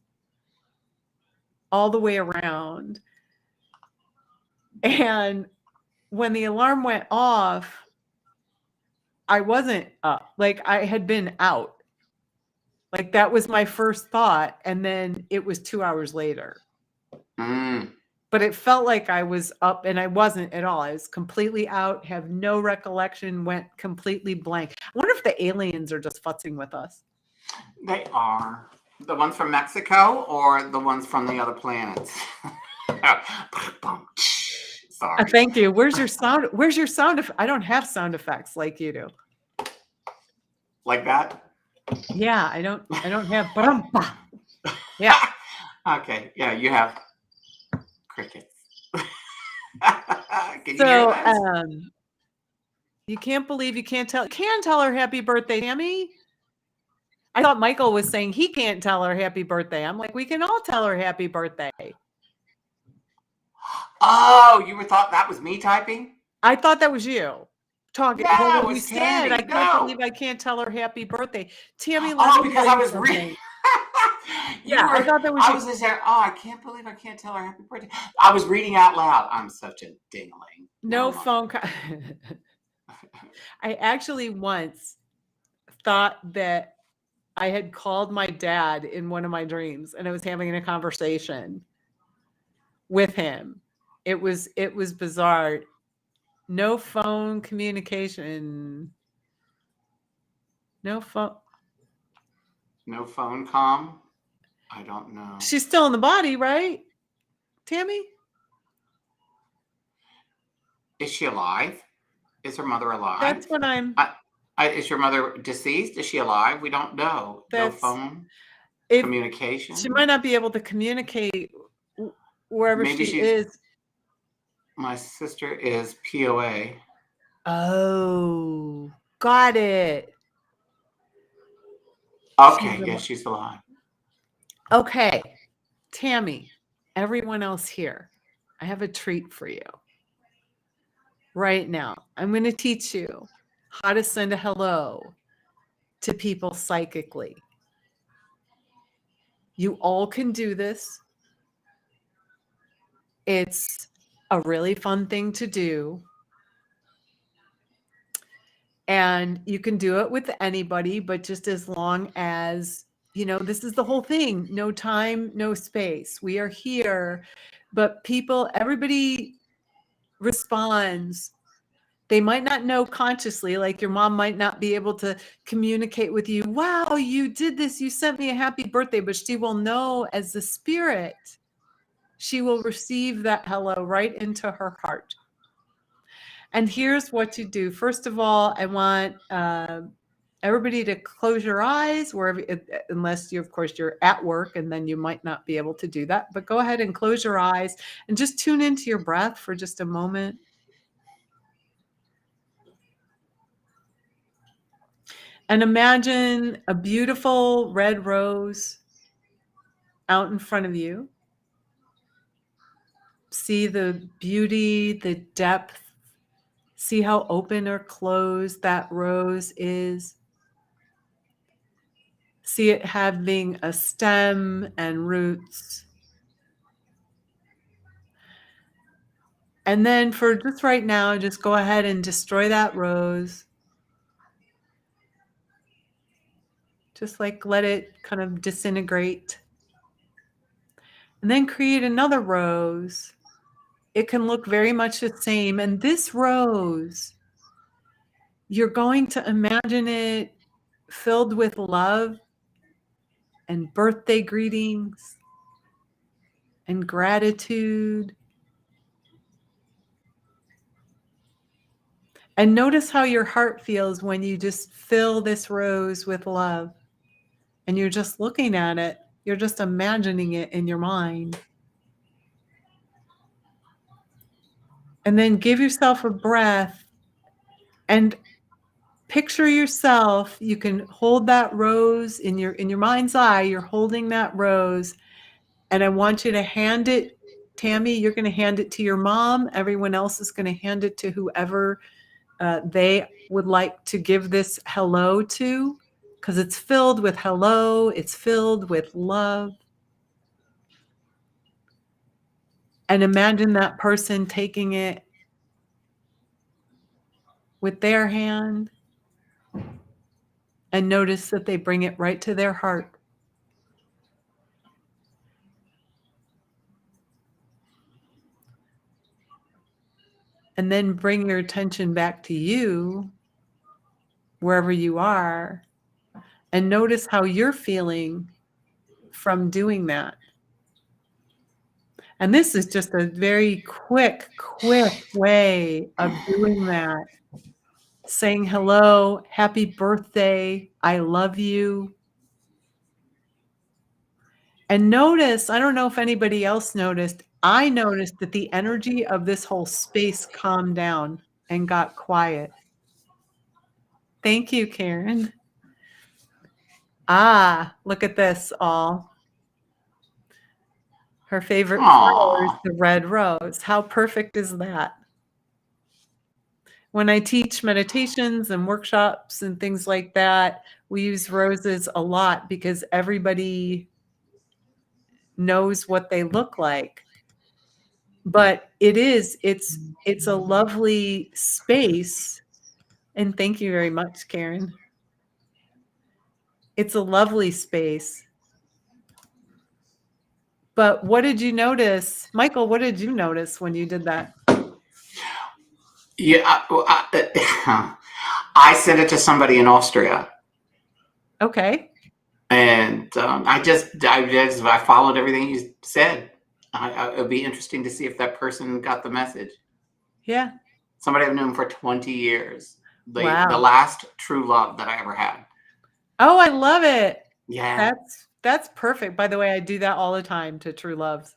all the way around. And when the alarm went off, I wasn't up. Like I had been out. Like that was my first thought. And then it was 2 hours later. But it felt like I was up and I wasn't at all. I was completely out, have no recollection, went completely blank. I wonder if the aliens are just futzing with us. They are. The ones from Mexico or the ones from the other planets? Sorry. Thank you. Where's your sound? I don't have sound effects like you do. Like that? Yeah, I don't have. Yeah. Okay. Yeah, you have crickets. Can you hear that? You can't believe you can't tell. Can tell her happy birthday, Tammy. I thought Michael was saying he can't tell her happy birthday. I'm like, we can all tell her happy birthday. Oh, you thought that was me typing? I thought that was you talking. No, Well, you said, I can't believe I can't tell her happy birthday. Tammy, because I was reading. I thought that was I was just there. Oh, I can't believe I can't tell her happy birthday. I was reading out loud. I'm such a dingling. No phone call. I actually once thought that I had called my dad in one of my dreams and I was having a conversation with him. It was bizarre. No phone communication. No phone. No phone comm? I don't know. She's still in the body, right, Tammy? Is she alive? Is her mother alive? That's what I'm... Is your mother deceased? Is she alive? We don't know. No phone communication? She might not be able to communicate wherever she is. My sister is POA. Oh, got it. Okay, yes, she's alive. Okay, Tammy, everyone else here, I have a treat for you. Right now, I'm going to teach you how to send a hello to people psychically. You all can do this. It's a really fun thing to do. And you can do it with anybody, but just as long as, you know, this is the whole thing. No time, no space. We are here, but people, everybody responds. They might not know consciously, like your mom might not be able to communicate with you. Wow, you did this. You sent me a happy birthday, but she will know as the spirit. She will receive that hello right into her heart. And here's what you do. First of all, I want everybody to close your eyes, wherever, unless you, of course, you're at work, and then you might not be able to do that. But go ahead and close your eyes and just tune into your breath for just a moment. And imagine a beautiful red rose out in front of you. See the beauty, the depth. See how open or closed that rose is. See it having a stem and roots. And then for just right now, just go ahead and destroy that rose. Just like let it kind of disintegrate. And then create another rose. It can look very much the same. And this rose, you're going to imagine it filled with love and birthday greetings and gratitude. And notice how your heart feels when you just fill this rose with love. And you're just looking at it. You're just imagining it in your mind. And then give yourself a breath and picture yourself. You can hold that rose in your mind's eye. You're holding that rose. And I want you to hand it, Tammy, you're going to hand it to your mom. Everyone else is going to hand it to whoever they would like to give this hello to, because it's filled with hello. It's filled with love. And imagine that person taking it with their hand, and notice that they bring it right to their heart. And then bring your attention back to you, wherever you are, and notice how you're feeling from doing that. And this is just a very quick way of doing that. Saying hello, happy birthday, I love you. And notice, I don't know if anybody else noticed, I noticed that the energy of this whole space calmed down and got quiet. Thank you, Karen. Ah, look at this all. Her favorite flower is the red rose. How perfect is that? When I teach meditations and workshops and things like that, we use roses a lot because everybody knows what they look like. But it's a lovely space. And thank you very much, Karen. It's a lovely space. But what did you notice? Michael, what did you notice when you did that? Yeah, I sent it to somebody in Austria. Okay. And I followed everything you said. It would be interesting to see if that person got the message. Yeah. Somebody I've known for 20 years. The Wow. last true love that I ever had. Oh, I love it. Yeah. That's perfect. By the way, I do that all the time to true loves.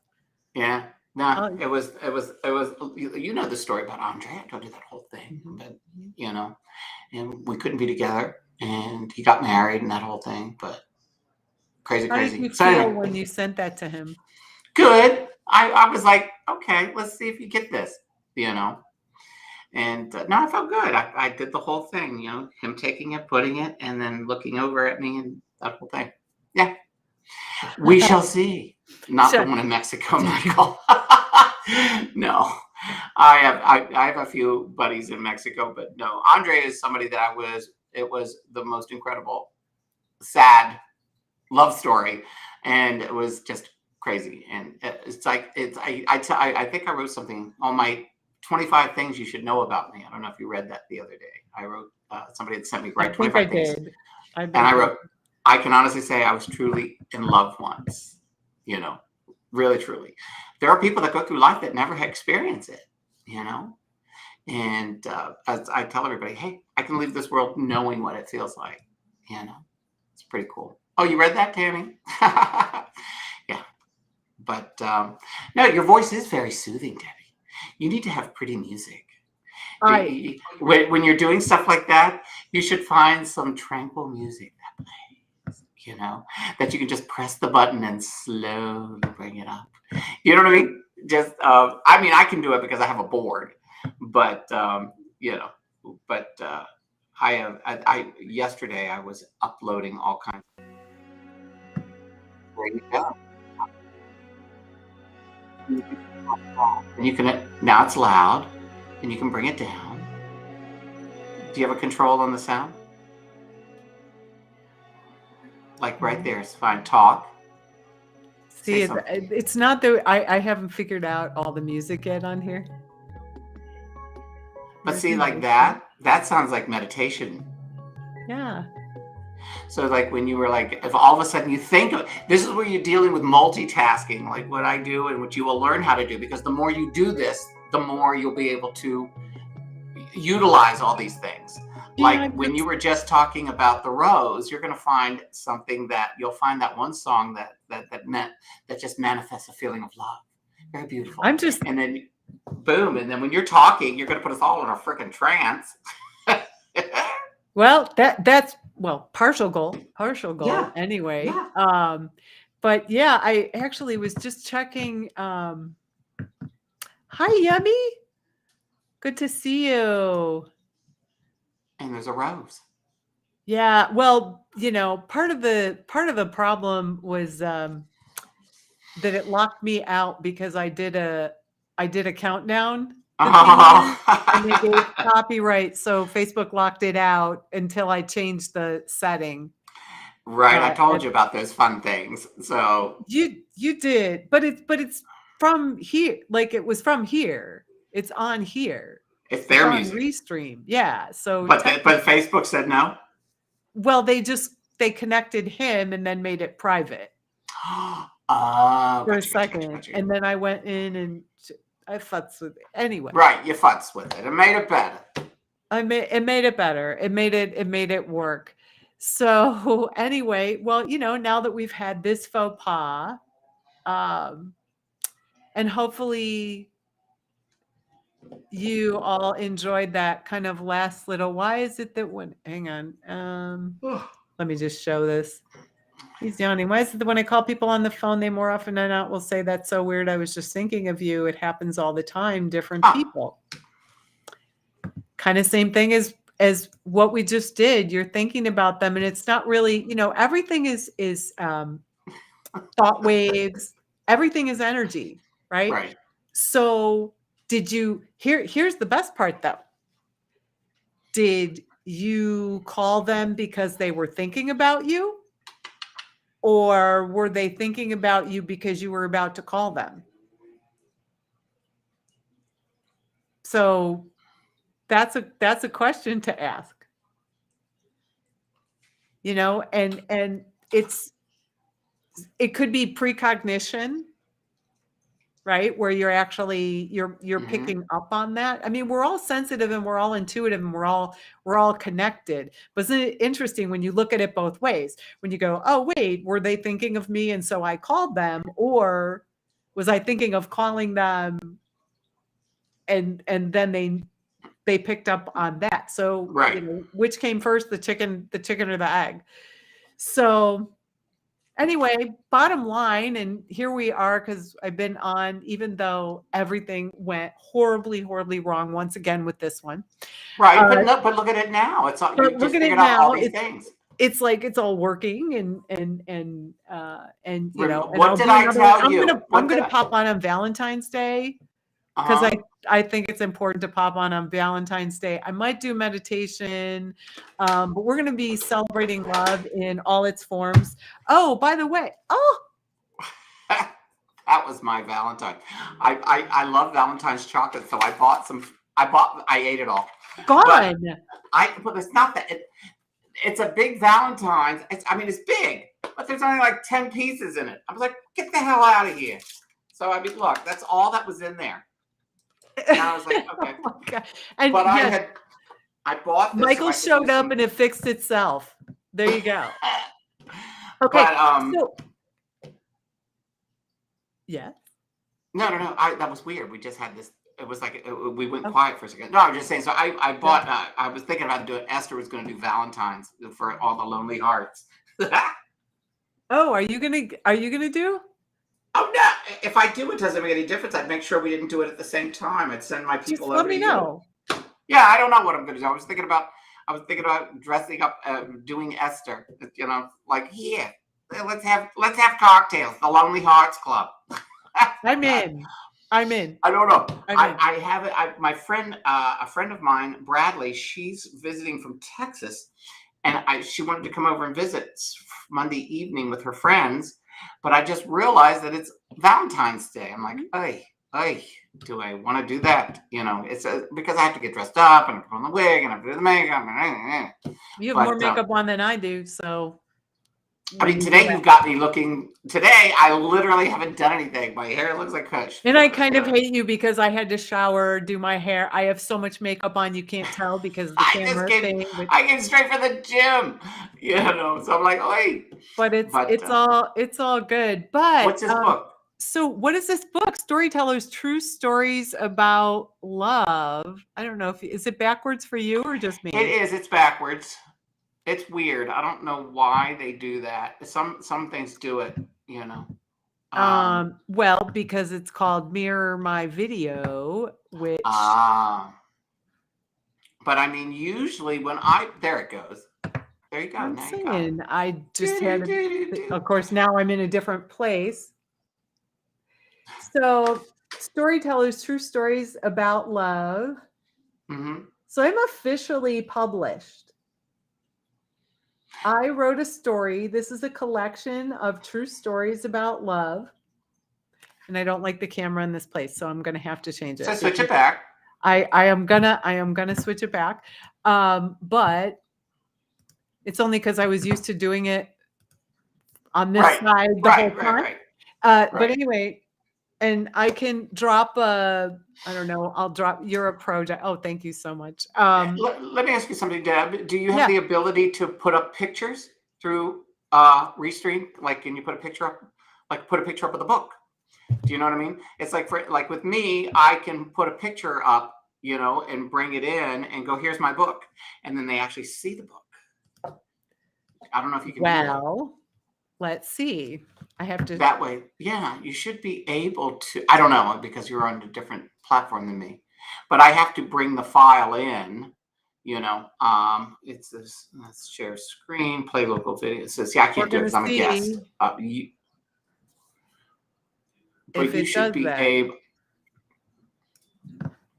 Yeah. No, Oh, it was, you know the story about Andre. I told you that whole thing, but you know, and we couldn't be together, and he got married and that whole thing, but how did crazy. you So feel anyway, when you sent that to him? good. I was like, okay, let's see if you get this, you know. And no, I felt good. I did the whole thing, you know, him taking it, putting it, and then looking over at me and that whole thing. Yeah. We shall see. Not the one in Mexico, Michael. No. I have a few buddies in Mexico, but no. Andre is somebody that it was the most incredible, sad love story. And it was just crazy. And it's like, I think I wrote something on my 25 things you should know about me. I don't know if you read that the other day. I wrote, somebody had sent me, I right, think I 25 things. did. And I wrote, I can honestly say I was truly in love once, you know, really, truly. There are people that go through life that never experience it, you know? And as I tell everybody, hey, I can leave this world knowing what it feels like, you know? It's pretty cool. Oh, you read that, Tammy? Yeah. But no, your voice is very soothing, Debbie. You need to have pretty music. When you're doing stuff like that, you should find some tranquil music that plays, you know, that you can just press the button and slowly bring it up. You know what I mean? Just, I mean, I can do it because I have a board, but, you know, but yesterday I was uploading all kinds of. There you go. And you can, now it's loud, and you can bring it down. Do you have a control on the sound? Like right there, it's fine. Talk. See, it's not that I haven't figured out all the music yet on here. But see, like that sounds like meditation. Yeah. So like when you were like, if all of a sudden you think of, this is where you're dealing with multitasking, like what I do and what you will learn how to do, because the more you do this, the more you'll be able to utilize all these things. Like when you were just talking about the rose, you're going to find something that you'll find that one song that just manifests a feeling of love. Very beautiful. And then boom. And then when you're talking, you're going to put us all in a freaking trance. Well, that's partial goal yeah. anyway. Yeah. But yeah, I actually was just checking. Hi, Yummy. Good to see you. And there's a rose. Yeah. Well, you know, part of the problem was that it locked me out because I did a countdown. And they gave copyright, so Facebook locked it out until I changed the setting. Right, I told you about those fun things. So you did, but it's from here. Like it was from here. It's on here. It's their music. Restream, yeah. So, but Facebook said no. Well, they connected him and then made it private. For a second, and then I went in and I futzed with it. Anyway. Right, you futzed with it. It made it better. It made it better. It made it work. So anyway, well, you know, now that we've had this faux pas, and hopefully you all enjoyed that kind of last little. Why is it that when? Hang on. Let me just show this. He's yawning. Why is it that when I call people on the phone, they more often than not will say, "That's so weird. I was just thinking of you." It happens all the time. Different people. Kind of same thing as what we just did. You're thinking about them, and it's not really, you know, everything is thought waves. Everything is energy, right? Right. So here's the best part though. Did you call them because they were thinking about you? Or were they thinking about you because you were about to call them? So that's a question to ask. You know, and it could be precognition, right? Where you're actually you're picking up on that. I mean, we're all sensitive and we're all intuitive and we're all connected. But isn't it interesting when you look at it both ways? When you go, oh wait, were they thinking of me and so I called them, or was I thinking of calling them and then they picked up on that. So Right. which came first, the chicken or the egg? So anyway, bottom line, and here we are, because I've been on, even though everything went horribly, horribly wrong once again with this one. Right, but look at it now. It's all, you just figured out all these things. It's like it's all working, and what did I tell you? I'm gonna pop on Valentine's Day, because I think it's important to pop on Valentine's Day. I might do meditation, but we're going to be celebrating love in all its forms. Oh, by the way, that was my Valentine. I love Valentine's chocolate, so I ate it all. Gone. But it's not that. It's a big Valentine's. It's big, but there's only like 10 pieces in it. I was like, get the hell out of here. So look, that's all that was in there. And I was like, okay. Oh, and but yes, I bought this. Michael showed up and it fixed itself. There you go. Okay. But, yeah. No. That was weird. We just had this. It was like we went quiet for a second. No, I'm just saying. So I bought. I was thinking about doing. Esther was going to do Valentine's for all the lonely hearts. Oh, are you gonna do? Oh no! If I do, it doesn't make any difference. I'd make sure we didn't do it at the same time. I'd send my people over. Let me know. Yeah, I don't know what I'm going to do. I was thinking about dressing up, doing Esther. Like here, let's have cocktails. The Lonely Hearts Club. I'm in. I don't know. I have it. My friend, a friend of mine, Bradley. She's visiting from Texas, and she wanted to come over and visit Monday evening with her friends. But I just realized that it's Valentine's Day. I'm like, hey, do I want to do that? It's because I have to get dressed up and put on the wig and I have to do the makeup. You have more makeup on than I do, so. Today you've got me looking. Today I literally haven't done anything. My hair looks like Kush. And I kind of hate you because I had to shower, do my hair. I have so much makeup on, you can't tell because of the camera thing. I came straight from the gym, So I'm like, wait. But it's all good. But what's this book? So what is this book? Storytellers, True Stories About Love. I don't know is it backwards for you or just me? It is. It's backwards. It's weird. I don't know why they do that. Some things do it, Well, because it's called Mirror My Video, which. But usually when there it goes. There you go. I'm saying I just had. Of course, now I'm in a different place. So, Storytellers, True Stories About Love. Mm-hmm. So I'm officially published. I wrote a story. This is a collection of true stories about love. And I don't like the camera in this place, so I'm going to have to change it. So switch it back. I am gonna switch it back. But it's only because I was used to doing it on this side the whole time. Right. But anyway, and I can drop I don't know. I'll drop. You're a project. Oh, thank you so much. Let me ask you something, Deb. Do you have the ability to put up pictures through Restream? Like, can you put a picture up? Like, put a picture up of the book. Do you know what I mean? It's like with me, I can put a picture up, and bring it in and go, here's my book, and then they actually see the book. I don't know if you can. Well, let's see. I have to. That way, yeah, you should be able to. I don't know because you're on a different platform than me, but I have to bring the file in. It's this. Let's share screen, play local video. It says, I can't do it because I'm a guest. But you should be able.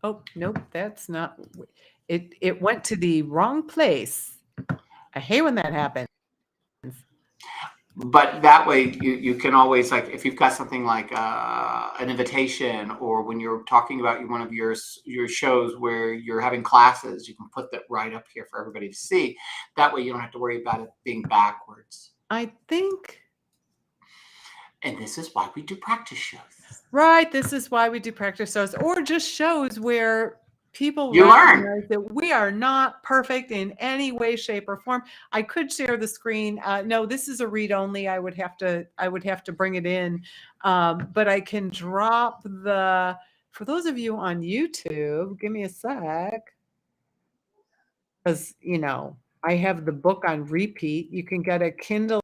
Oh, nope, that's not. It went to the wrong place. I hate when that happens. But that way you can always, like, if you've got something like an invitation, or when you're talking about one of your shows where you're having classes, you can put that right up here for everybody to see. That way you don't have to worry about it being backwards. I think. And this is why we do practice shows. Right. This is why we do practice shows, or just shows where people You learn that we are not perfect in any way, shape, or form. I could share the screen. No, this is a read only. I would have to bring it in, but I can drop the. For those of you on YouTube, give me a sec, because I have the book on repeat. You can get a Kindle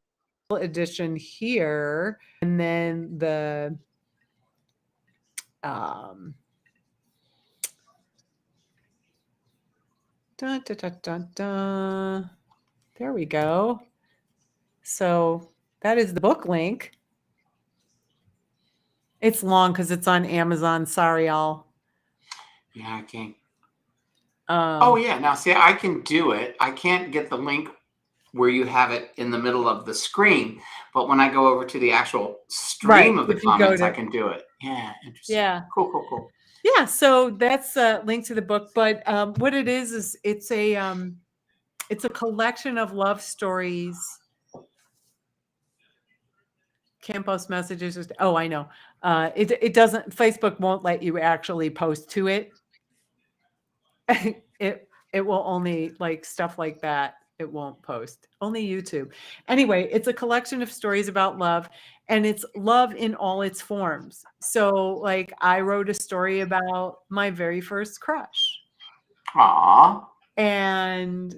edition here, and then the. Dun, dun, dun, dun, dun. There we go. So that is the book link. It's long because it's on Amazon. Sorry, y'all. Yeah, I can't. Oh, yeah. Now, see, I can do it. I can't get the link where you have it in the middle of the screen. But when I go over to the actual stream of the comments, I can do it. Yeah, interesting. Yeah. Cool. Yeah, so that's a link to the book. But what it is it's a collection of love stories. Can't post messages. Oh, I know. It doesn't. Facebook won't let you actually post to it. It will only like stuff like that. It won't post. Only YouTube. Anyway, it's a collection of stories about love, and it's love in all its forms. So, like, I wrote a story about my very first crush. Aww. And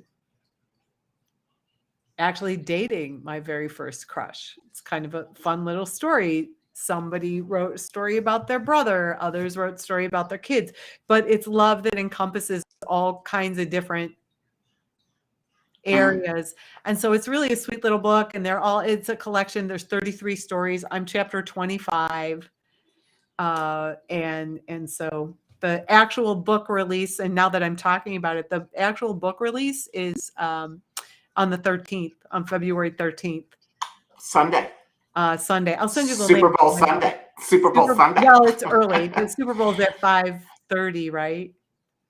actually dating my very first crush. It's kind of a fun little story. Somebody wrote a story about their brother. Others wrote a story about their kids. But it's love that encompasses all kinds of different areas. And so it's really a sweet little book. And it's a collection. There's 33 stories. I'm chapter 25. And so the actual book release, and now that I'm talking about it, the actual book release is on the 13th, on February 13th. Sunday. Sunday. I'll send you the Super link. Bowl Sunday. Super Bowl Sunday. Well, it's early. The Super Bowl's at 5:30, right?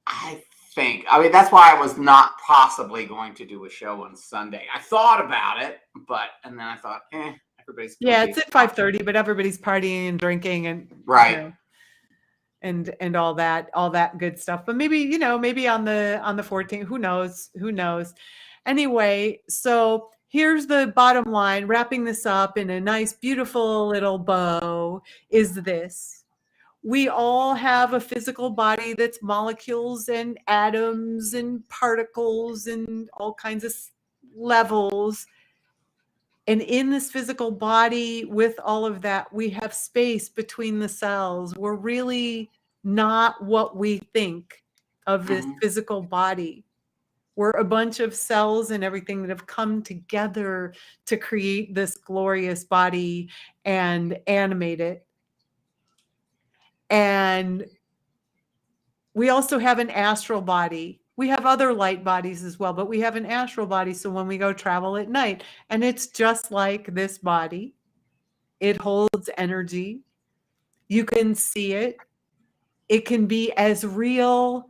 I think. I mean, that's why I was not possibly going to do a show on Sunday. I thought about it, and then I thought, everybody's. Yeah, it's at 5:30, but everybody's partying and drinking and right. And all that good stuff. But maybe on the 14th, who knows? Anyway, so here's the bottom line, wrapping this up in a nice, beautiful little bow, is this. We all have a physical body that's molecules and atoms and particles and all kinds of levels. And in this physical body, with all of that, we have space between the cells. We're really not what we think of this physical body. We're a bunch of cells and everything that have come together to create this glorious body and animate it. And we also have an astral body. We have other light bodies as well, but we have an astral body. So when we go travel at night, and it's just like this body, it holds energy. You can see it. It can be as real.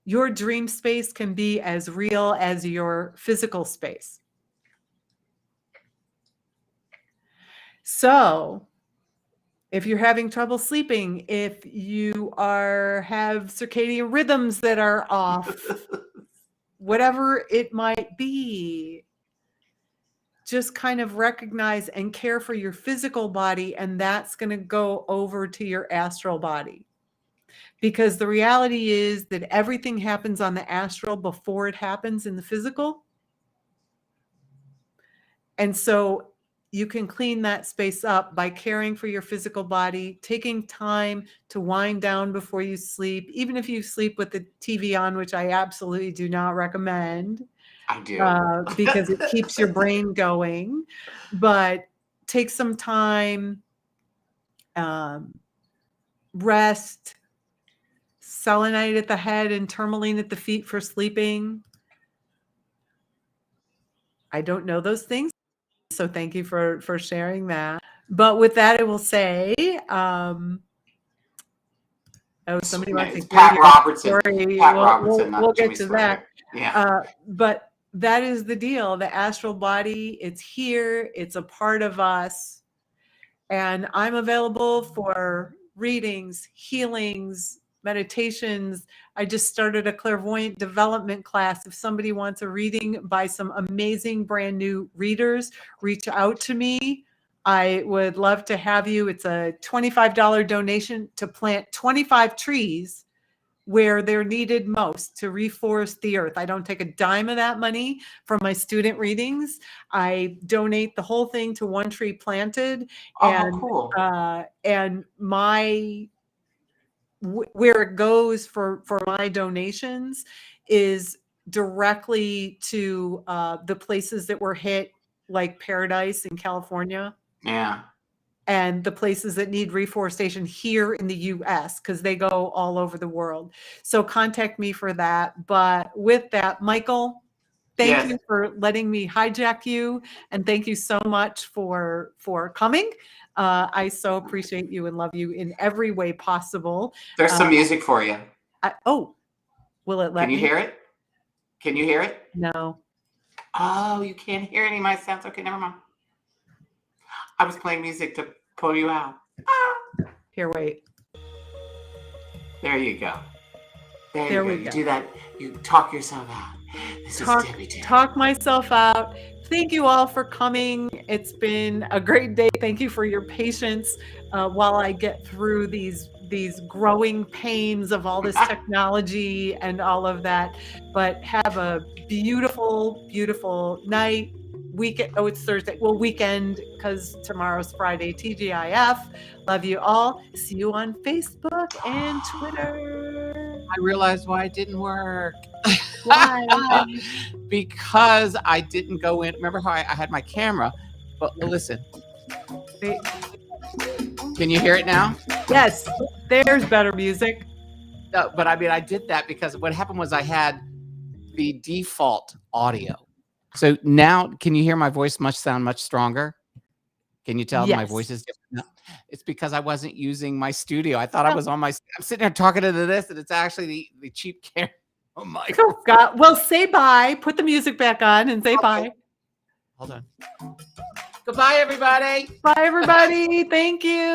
Your dream space can be as real as your physical space. So if you're having trouble sleeping, if you have circadian rhythms that are off, whatever it might be, just kind of recognize and care for your physical body, and that's going to go over to your astral body. Because the reality is that everything happens on the astral before it happens in the physical. And so you can clean that space up by caring for your physical body, taking time to wind down before you sleep, even if you sleep with the TV on, which I absolutely do not recommend. I do. Because it keeps your brain going. But take some time, rest, selenite at the head and tourmaline at the feet for sleeping. I don't know those things, so thank you for sharing that. But with that, I will say, somebody wants to Pat Robertson. story. Pat Robertson. We'll get to that. Yeah. But that is the deal. The astral body, it's here. It's a part of us. And I'm available for readings, healings, meditations. I just started a clairvoyant development class. If somebody wants a reading by some amazing brand new readers, reach out to me. I would love to have you. It's a $25 donation to plant 25 trees where they're needed most to reforest the earth. I don't take a dime of that money from my student readings. I donate the whole thing to One Tree Planted. Oh, cool. And my where it goes for my donations is directly to the places that were hit, like Paradise in California. Yeah. And the places that need reforestation here in the US, because they go all over the world. So contact me for that. But with that, Michael, thank you for letting me hijack you. And thank you so much for coming. I so appreciate you and love you in every way possible. There's some music for you. Will it let me? Can you hear it? Can you hear it? No. Oh, you can't hear any of my sounds. Okay, never mind. I was playing music to pull you out. Here, wait. There you go. There we go. go. You do that. You talk yourself out. This is Debbie. Talk myself out. Thank you all for coming. It's been a great day. Thank you for your patience while I get through these growing pains of all this technology and all of that. But have a beautiful, beautiful night. Weekend. Oh, it's Thursday. Well, weekend, because tomorrow's Friday. TGIF. Love you all. See you on Facebook and Twitter. I realized why it didn't work. Why? Because I didn't go in. Remember how I had my camera? But listen. Can you hear it now? Yes. There's better music. No, but I mean, I did that because what happened was I had the default audio. So now, can you hear my voice sound much stronger? Can you tell my voice is different? No, it's because I wasn't using my studio. I thought I was on my. I'm sitting there talking to this, and it's actually the cheap camera. Oh my God! Well, say bye. Put the music back on and say bye. Hold on. Goodbye, everybody. Bye, everybody. Thank you.